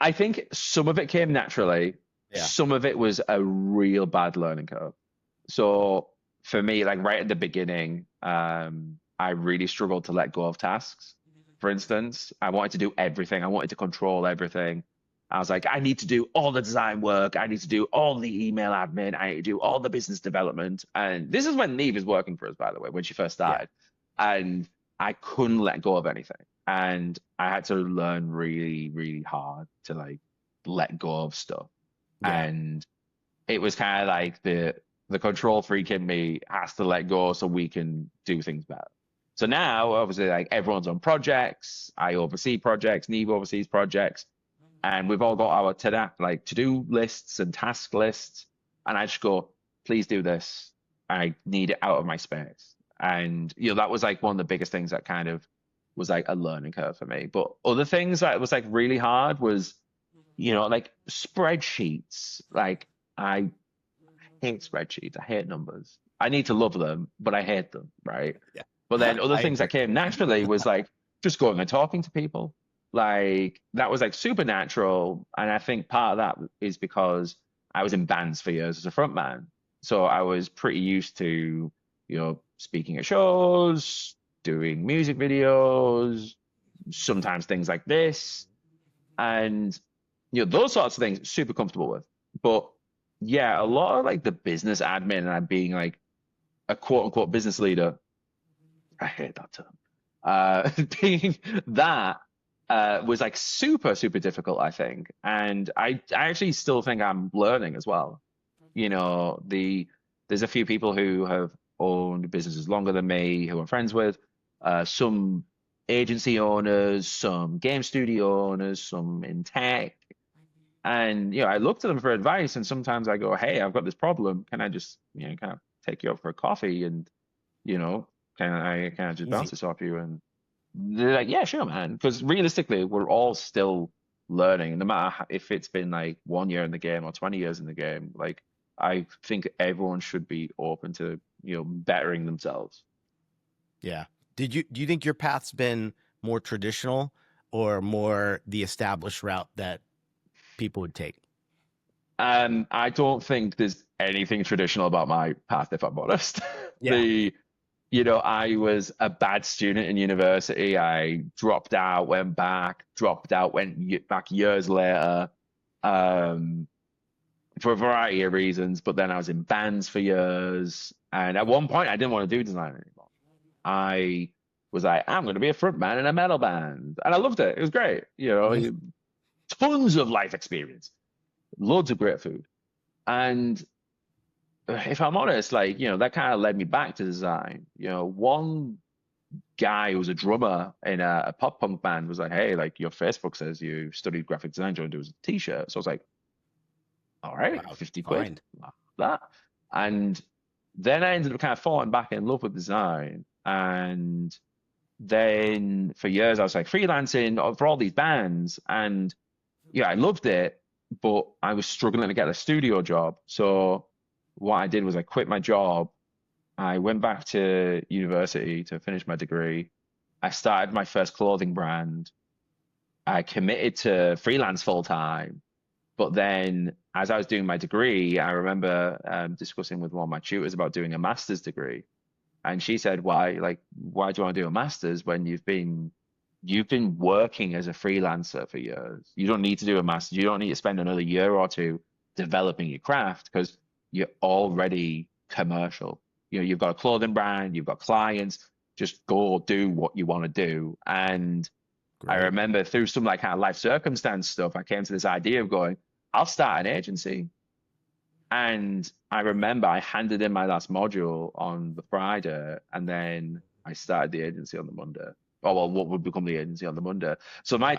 I think some of it came naturally. Yeah. Some of it was a real bad learning curve. So for me, like right at the beginning, I really struggled to let go of tasks. For instance, I wanted to do everything. I wanted to control everything. I was like, I need to do all the design work. I need to do all the email admin. I need to do all the business development. And this is when Neve was working for us, by the way, when she first started. Yeah. And I couldn't let go of anything. And I had to learn really, really hard to like let go of stuff. Yeah. And it was kind of like the control freak in me has to let go so we can do things better. So now, obviously, like everyone's on projects. I oversee projects. Neve oversees projects. And we've all got our to-do lists and task lists. And I just go, please do this. I need it out of my space. And, that was like one of the biggest things that kind of was like a learning curve for me. But other things that was like really hard was, like spreadsheets. Like I hate spreadsheets. I hate numbers. I need to love them, but I hate them, right? Yeah. But then other things that came naturally was like just going and talking to people. Like that was like supernatural. And I think part of that is because I was in bands for years as a front man. So I was pretty used to, speaking at shows, doing music videos, sometimes things like this. And, those sorts of things, super comfortable with. But yeah, a lot of like the business admin and I'm being like a quote unquote business leader. I hate that term. Being that was like super, super difficult, I think. And I actually still think I'm learning as well. There's a few people who have owned businesses longer than me, who I'm friends with, some agency owners, some game studio owners, some in tech. And, I look to them for advice and sometimes I go, hey, I've got this problem. Can I just, kind of take you out for a coffee and, can I just bounce this off you? And they're like, yeah, sure, man. Because realistically, we're all still learning, no matter if it's been like 1 year in the game or 20 years in the game. Like, I think everyone should be open to, bettering themselves. Yeah. Do you think your path's been more traditional or more the established route that people would take? I don't think there's anything traditional about my path, if I'm honest. Yeah. I was a bad student in university. I dropped out, went back, dropped out, went back years later, for a variety of reasons. But then I was in bands for years. And at one point, I didn't want to do design anymore. I was like, I'm going to be a front man in a metal band. And I loved it. It was great. Tons of life experience, loads of great food. And if I'm honest, like, that kind of led me back to design. One guy who was a drummer in a pop punk band was like, hey, like your Facebook says you studied graphic design, do you want to do a t-shirt? So I was like, all right, wow, 50 quid, that. And then I ended up kind of falling back in love with design. And then for years I was like freelancing for all these bands. And I loved it, but I was struggling to get a studio job. So what I did was I quit my job. I went back to university to finish my degree. I started my first clothing brand. I committed to freelance full time. But then, as I was doing my degree, I remember discussing with one of my tutors about doing a master's degree, and she said, why do you want to do a master's when you've been working as a freelancer for years? You don't need to do a master's. You don't need to spend another year or two developing your craft because you're already commercial. You've got a clothing brand, you've got clients. Just go do what you want to do. And I Great. remember through some like kind of life circumstance stuff, I came to this idea of going, I'll start an agency. And I remember I handed in my last module on the Friday, and then I started the agency on the Monday. Oh, well, what would become the agency on the Monday. So Wow.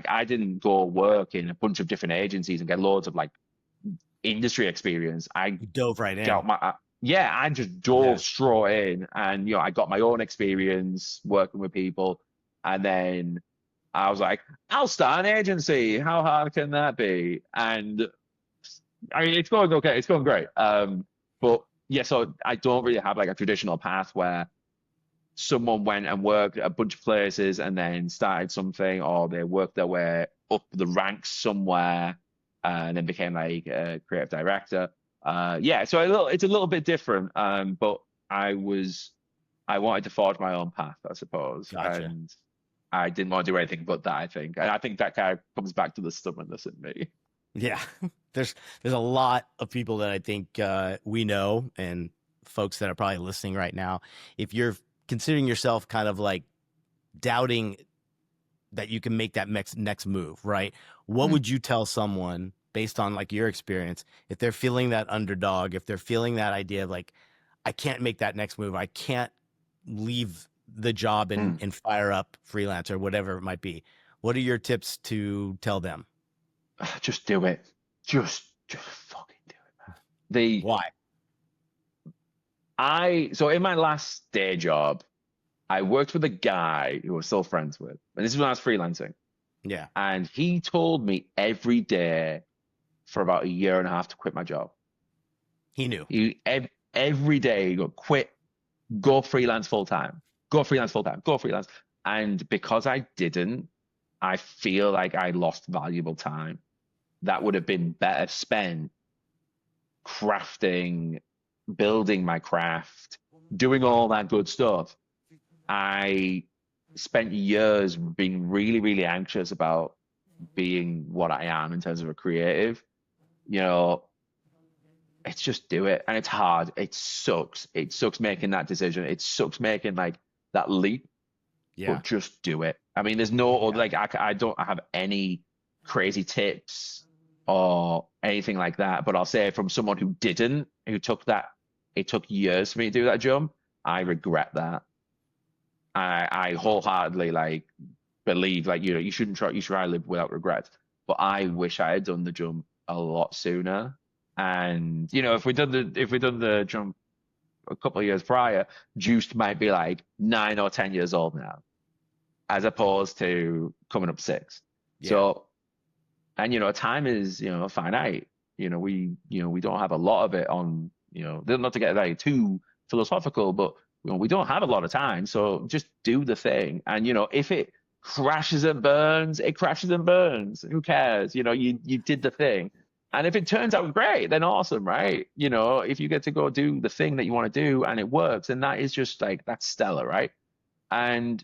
I didn't go work in a bunch of different agencies and get loads of like industry experience. I You dove right in. got my, yeah, I just Yeah. dove straight in, and I got my own experience working with people. And then I was like, I'll start an agency. How hard can that be? And I mean, it's going okay. It's going great. But yeah, so I don't really have like a traditional path where someone went and worked at a bunch of places and then started something, or they worked their way up the ranks somewhere and then became like a creative director. Yeah, so it's a little bit different. But I wanted to forge my own path, I suppose, Gotcha. and I didn't want to do anything but that, I think. And I think that kind of comes back to the stubbornness in me. Yeah. There's a lot of people that I think we know, and folks that are probably listening right now. If you're considering yourself kind of like doubting that you can make that next move, right? What Mm, would you tell someone based on like your experience if they're feeling that underdog, if they're feeling that idea of like, I can't make that next move, I can't leave the job and mm. fire up freelance or whatever it might be? What are your tips to tell them? Just do it. Just fucking do it, man. The Why? so in my last day job, I worked with a guy who I was still friends with, and this is when I was freelancing. Yeah, And he told me every day for about a year and a half to quit my job. he knew. Every day he go quit, go freelance full time, go freelance full time, go freelance. And because I didn't, I feel like I lost valuable time that would have been better spent crafting, building my craft, doing all that good stuff. I spent years being really, really anxious about being what I am in terms of a creative. You know, it's just do it. And it's hard. It sucks. It sucks making that decision. It sucks making like that leap, Yeah, but just do it. I mean, there's no, yeah, like, I don't have any crazy tips or anything like that, but I'll say from someone who didn't, who took that, it took years for me to do that jump. I regret that. I wholeheartedly like believe like you shouldn't try, you should try to live without regrets. But I wish I had done the jump a lot sooner. And if we done the jump a couple of years prior, Juiced might be like 9 or 10 years old now, as opposed to coming up six. yeah, So, and time is finite. We don't have a lot of it on. Not to get like too philosophical, but we don't have a lot of time. So just do the thing, and if it crashes and burns, it crashes and burns. Who cares? You did the thing. And if it turns out great, then awesome, right? If you get to go do the thing that you want to do and it works, then that is just like that's stellar, right? And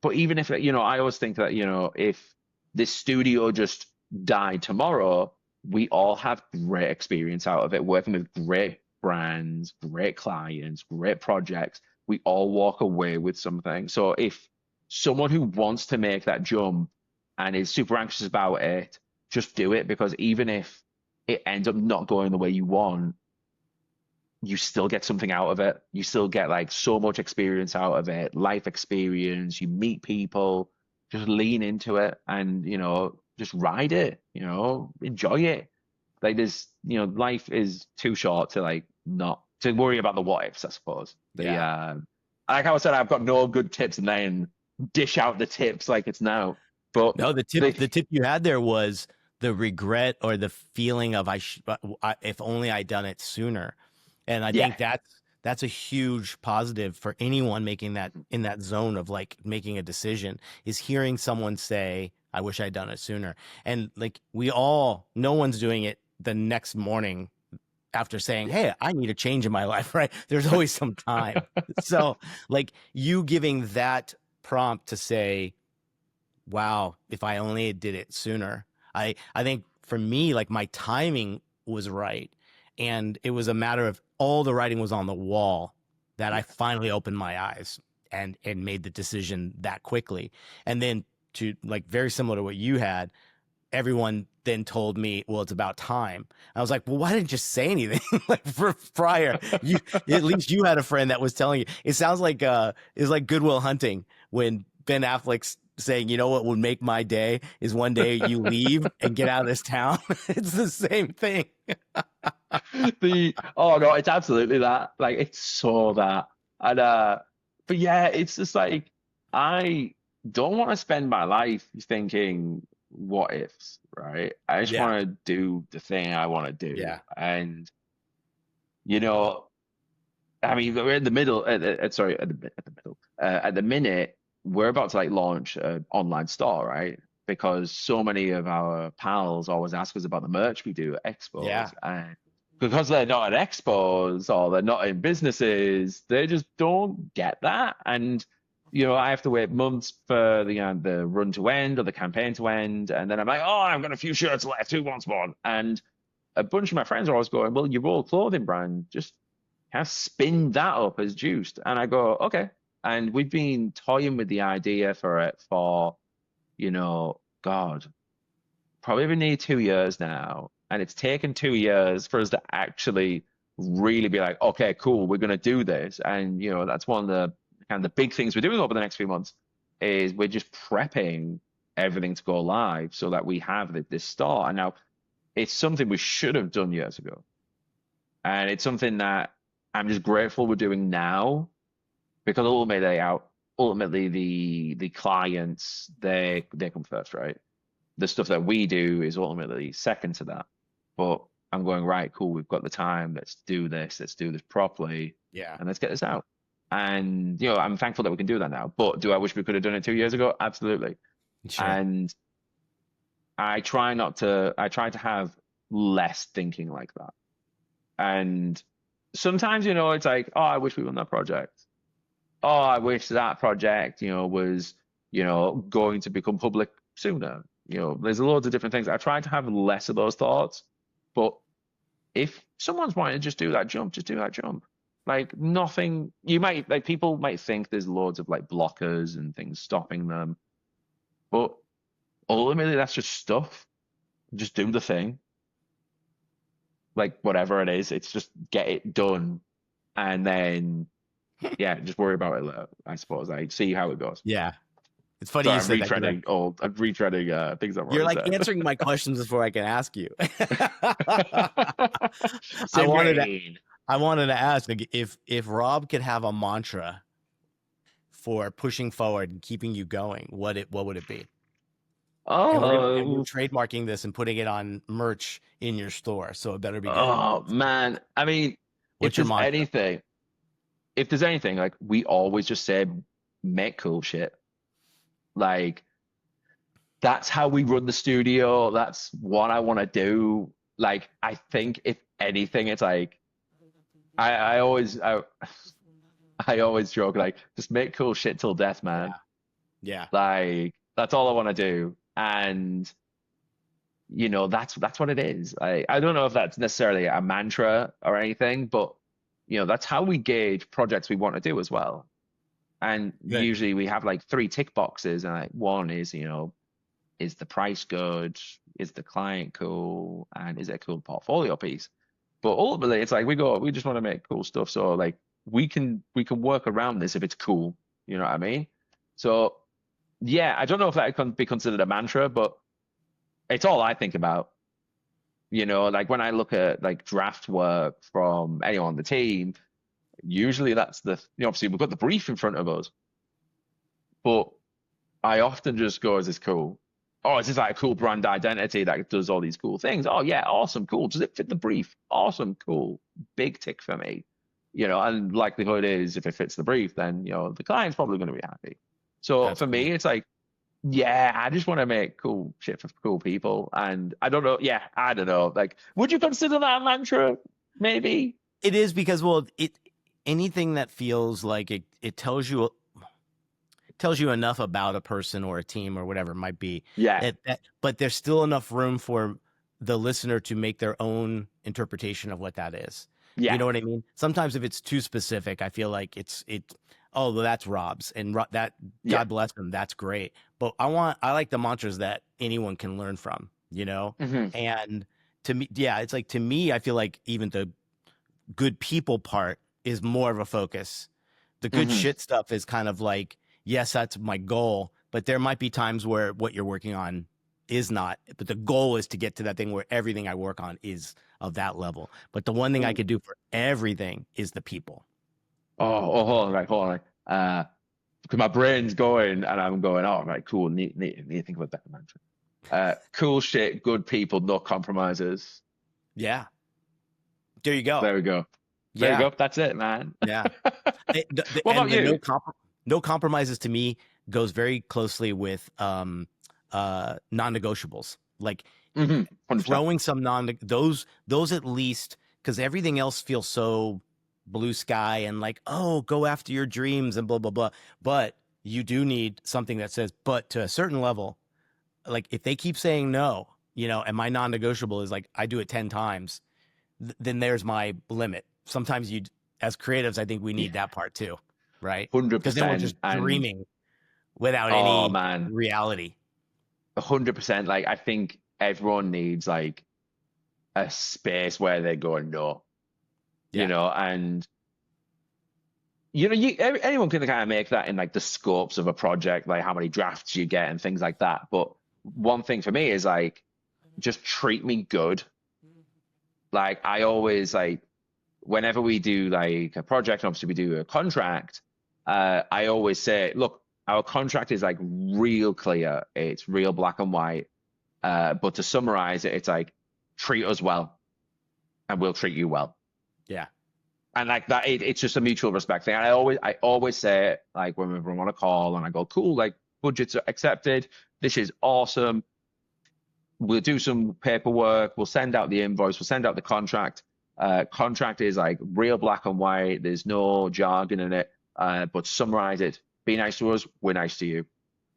but even if I always think that if this studio just died tomorrow, we all have great experience out of it, working with great brands, great clients, great projects. We all walk away with something. So if someone who wants to make that jump and is super anxious about it, just do it, because even if it ends up not going the way you want, you still get something out of it. You still get like so much experience out of it, life experience. You meet people, just lean into it and, just ride it, enjoy it. Like this, life is too short to like not to worry about the what ifs, I suppose. yeah. Like I said, I've got no good tips and then dish out the tips like it's now. But No, the tip the the tip you had there was the regret or the feeling of if only I'd done it sooner. And I Yeah. think that's a huge positive for anyone making that in that zone of like making a decision, is hearing someone say, I wish I'd done it sooner. And like no one's doing it the next morning after saying, Yeah. hey, I need a change in my life, right? There's always some time. So like you giving that prompt to say, wow, if I only did it sooner. I think for me, like my timing was right. And it was a matter of all the writing was on the wall that I Yeah. finally opened my eyes and made the decision that quickly. And then to like very similar to what you had, everyone then told me, well, it's about time. I was like, well, why didn't you just say anything like for prior? You at least you had a friend that was telling you. It sounds like it's like Goodwill Hunting when Ben Affleck's saying, you know what would make my day is one day you leave and get out of this town. It's the same thing. Oh no, it's absolutely that. Like it's so that. And but yeah, it's just like I don't want to spend my life thinking what ifs, right? I just Yeah. want to do the thing I want to do. Yeah. And you know, I mean, we're in the middle. Sorry, at the middle. At the minute, we're about to like launch an online store, right? Because so many of our pals always ask us about the merch we do at Yeah. expos, and because they're not at expos or they're not in businesses, they just don't get that. And I have to wait months for the run to end or the campaign to end, and then I'm like, oh, I've got a few shirts left. Who wants one? And a bunch of my friends are always going, well, your old clothing brand, just kind of spin that up as juiced. And I go, okay. And we've been toying with the idea for it for, God, probably been near 2 years now. And it's taken 2 years for us to actually really be like, okay, cool, we're going to do this. And, that's one of the kind of the big things we're doing over the next few months is we're just prepping everything to go live so that we have this start. And now it's something we should have done years ago. And it's something that I'm just grateful we're doing now because ultimately the clients they come first, right? The stuff that we do is ultimately second to that. But I'm going, right, cool, we've got the time, let's do this properly, Yeah. and let's get this out. And I'm thankful that we can do that now. But do I wish we could have done it 2 years ago? Absolutely. Sure. And I try to have less thinking like that. And sometimes, it's like, oh, I wish we won that project. Oh, I wish that project, was, going to become public sooner. There's loads of different things. I try to have less of those thoughts. But if someone's wanting to just do that jump, just do that jump. Like nothing, people might think there's loads of like blockers and things stopping them. But ultimately, that's just stuff. Just do the thing. Like whatever it is, it's just get it done. And then yeah, just worry about it later, I suppose. I see how it goes. Yeah. It's funny Sorry, you said that because I'm retreading things I've you're already like said. answering my questions before I can ask you. I Same wanted to brain. I wanted to ask, like, if Rob could have a mantra for pushing forward and keeping you going, what would it be? And we're Oh, trademarking this and putting it on merch in your store, so it better be good. oh man. I mean, if What's your there's mantra? anything, if there's anything, like we always just say make cool shit. Like that's how we run the studio. That's what I want to do. Like I think if anything, it's like I always I always joke like just make cool shit till death, Yeah, man. yeah, Like that's all I want to do. And that's what it is. I don't know if that's necessarily a mantra or anything, but that's how we gauge projects we want to do as well. And good. usually we have like three tick boxes, and like one is, is the price good? Is the client cool? And is it a cool portfolio piece? But ultimately it's like we just want to make cool stuff. So like we can work around this if it's cool. You know what I mean? So yeah, I don't know if that can be considered a mantra, but it's all I think about. Like when I look at like draft work from anyone on the team, usually that's obviously we've got the brief in front of us, but I often just go, is this cool? oh, it's just like a cool brand identity that does all these cool things. Oh yeah, awesome, cool. Does it fit the brief? Awesome, cool. Big tick for me. And likelihood is if it fits the brief, then the client's probably going to be happy. So That's for cool. me, it's like, yeah, I just want to make cool shit for cool people. And I don't know. Yeah, I don't know. Like, would you consider that a mantra? Maybe. It is because, well, anything that feels like it tells you enough about a person or a team or whatever it might be. Yeah. But there's still enough room for the listener to make their own interpretation of what that is. You Yeah. know what I mean? Sometimes if it's too specific, I feel like oh, well, that's Rob's, and that, Yeah. God bless him, that's great. But I like the mantras that anyone can learn from, Mm-hmm. And to me, yeah, it's like, to me, I feel like even the good people part is more of a focus. The good Mm-hmm. shit stuff is kind of like, yes, that's my goal, but there might be times where what you're working on is not. But the goal is to get to that thing where everything I work on is of that level. But the one thing I could do for everything is the people. Hold on. Because my brain's going and I'm going, oh, right, cool. Need to think of a better mantra. Cool shit, good people, no compromises. Yeah. There you go. There we go. There you go. That's it, man. Yeah. What about you? No compromises to me goes very closely with non-negotiables. Like throwing some those at least, because everything else feels so blue sky and like, oh, go after your dreams and blah blah blah. But you do need something that says, but to a certain level, like if they keep saying no, and my non-negotiable is like I do it 10 times, then there's my limit. Sometimes as creatives, I think we need that part too, right? 100%. Because then we're just dreaming without oh any man, reality. 100%. Like I think everyone needs like a space where they go no, and anyone can kind of make that in like the scopes of a project, like how many drafts you get and things like that. But one thing for me is like, just treat me good. Like I always like, whenever we do like a project, and obviously we do a contract, I always say, look, our contract is like real clear. It's real black and white. But to summarize it, it's like, treat us well and we'll treat you well. Yeah. And like that, it's just a mutual respect thing. And I always say it, like whenever I'm on a call and I go, cool, like budgets are accepted. This is awesome. We'll do some paperwork. We'll send out the invoice. We'll send out the contract. Contract is like real black and white. There's no jargon in it. But summarize it. Be nice to us. We're nice to you.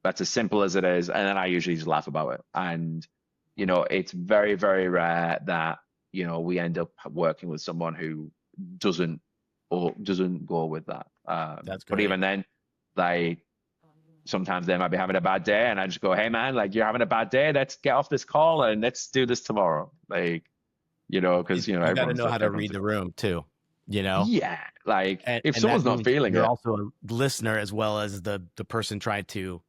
That's as simple as it is. And then I usually just laugh about it. And, it's very, very rare that, we end up working with someone who doesn't go with that. That's great. But even then, like, sometimes they might be having a bad day and I just go, hey man, like you're having a bad day. Let's get off this call and let's do this tomorrow. Like, because, you got to know how to read the room too, Yeah. Like if and someone's not feeling you're it. also a listener as well as the person trying to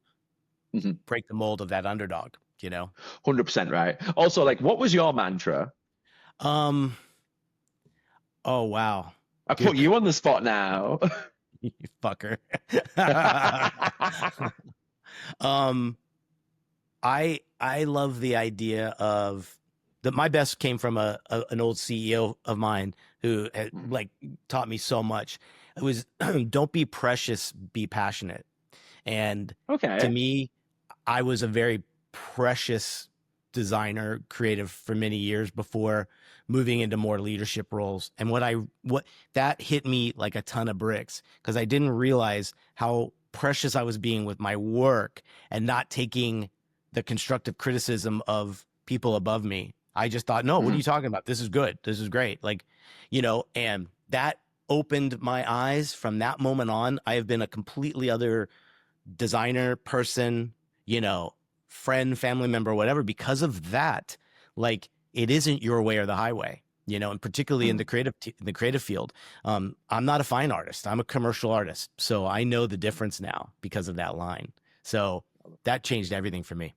break the mold of that underdog, 100% right. Also, like, what was your mantra? Oh, wow. I put you on the spot now. You fucker. I love the idea of that. My best came from an old CEO of mine who had like taught me so much. It was don't be precious, be passionate. And to me, I was a very precious designer, creative for many years before moving into more leadership roles. And what that hit me like a ton of bricks, because I didn't realize how precious I was being with my work and not taking the constructive criticism of people above me. I just thought, no, what are you talking about? This is good. This is great. Like, and that opened my eyes. From that moment on, I have been a completely other designer, person, friend, family member, whatever, because of that. Like, it isn't your way or the highway, and particularly in the creative field. I'm not a fine artist. I'm a commercial artist. So I know the difference now because of that line. So that changed everything for me.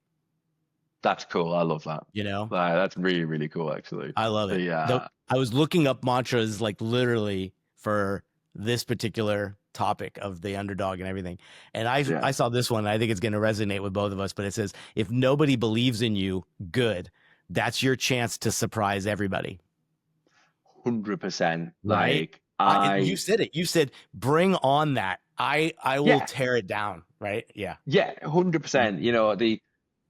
That's cool. I love that. That's really, really cool, actually. I love it. Yeah. I was looking up mantras like literally for this particular topic of the underdog and everything. And I Yeah. I saw this one, and I think it's going to resonate with both of us, but it says, if nobody believes in you, good. That's your chance to surprise everybody. 100%. Right? Like You said it. You said, bring on that. I will yeah, tear it down. Right? Yeah. 100%. You know,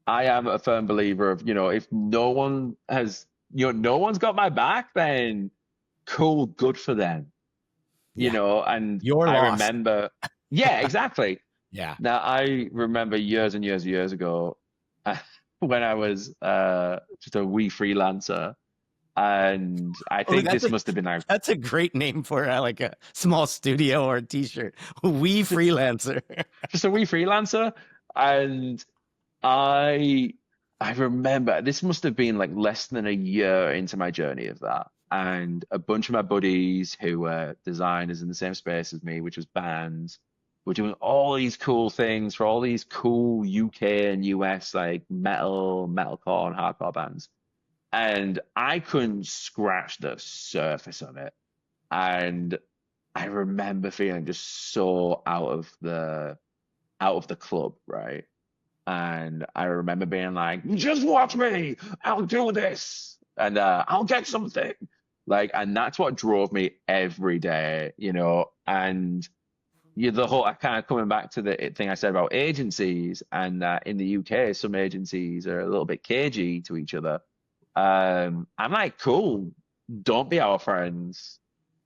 I am a firm believer of, you know, if no one has, you know, no one's got my back, then cool, good for them. You Yeah. know, and Your I loss. remember, yeah, exactly. Yeah. Now I remember years and years and years ago when I was just a wee freelancer, and I Oh, think this must have been like that's a great name for like a small studio or a t-shirt. We freelancer. just a wee freelancer, and I I remember this must have been like less than a year into my journey of that. And a bunch of my buddies who were designers in the same space as me, which was bands, were doing all these cool things for all these cool UK and US like metalcore, and hardcore bands. And I couldn't scratch the surface of it. And I remember feeling just so out of the club, right? And I remember being like, just watch me, I'll do this, and I'll get something. Like, and that's what drove me every day, you know. And the whole, I kind of coming back to the thing I said about agencies, and in the UK, some agencies are a little bit cagey to each other. I'm like, cool, don't be our friends.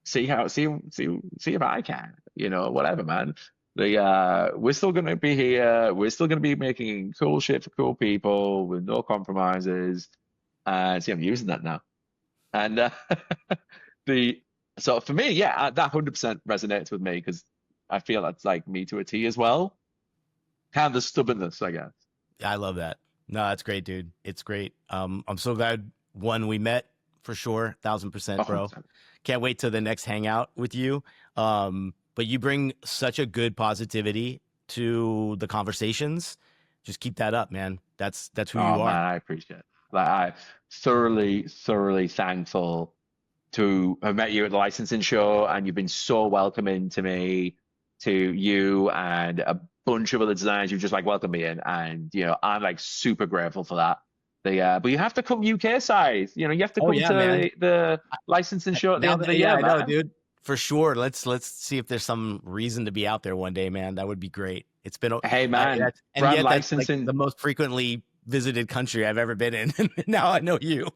See if I can, you know, whatever, man. We're still gonna be here. We're still gonna be making cool shit for cool people with no compromises. See, I'm using that now. And the so for me, yeah, that 100% resonates with me because I feel that's like me to a T as well. Kind of the stubbornness, I guess. I love that. No, that's great, dude. It's great. I'm so glad we met for sure. 1,000%, bro. 100%. Can't wait till the next hangout with you. But you bring such a good positivity to the conversations. Just keep that up, man. That's who you Oh are. man, I appreciate it. Like I thoroughly thankful to have met you at the licensing show, and you've been so welcoming to me, to you and a bunch of other designers who just like welcomed me in, and you know I'm like super grateful for that. But you have to come UK side. You know, you have to Oh come yeah, to man. the licensing show at the Now end of that, the yeah, year, I know, man. dude. For sure. Let's see if there's some reason to be out there one day, man. That would be great. It's been, Hey man, and brand yet that's like licensing. the most frequently visited country I've ever been in. Now I know you.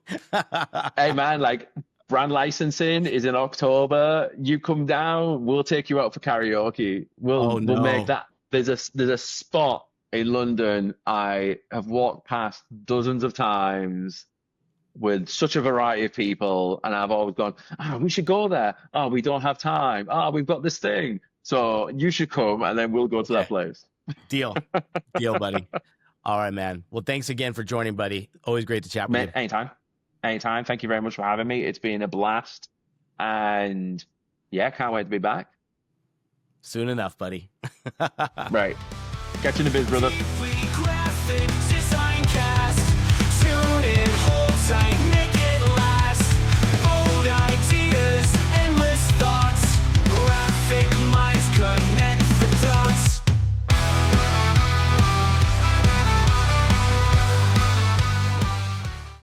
Hey man, like brand licensing is in October. You come down, we'll take you out for karaoke. Oh We'll make no. that. There's a spot in London I have walked past dozens of times with such a variety of people, and I've always gone, oh, we should go there. Oh, we don't have time. Oh, we've got this thing. So you should come, and then we'll go to that Okay. place. Deal, buddy. All right, man. Well, thanks again for joining, buddy. Always great to chat with you. Anytime. Anytime. Thank you very much for having me. It's been a blast. And yeah, can't wait to be back. Soon enough, buddy. Right. Catch you in a bit, brother. We graphic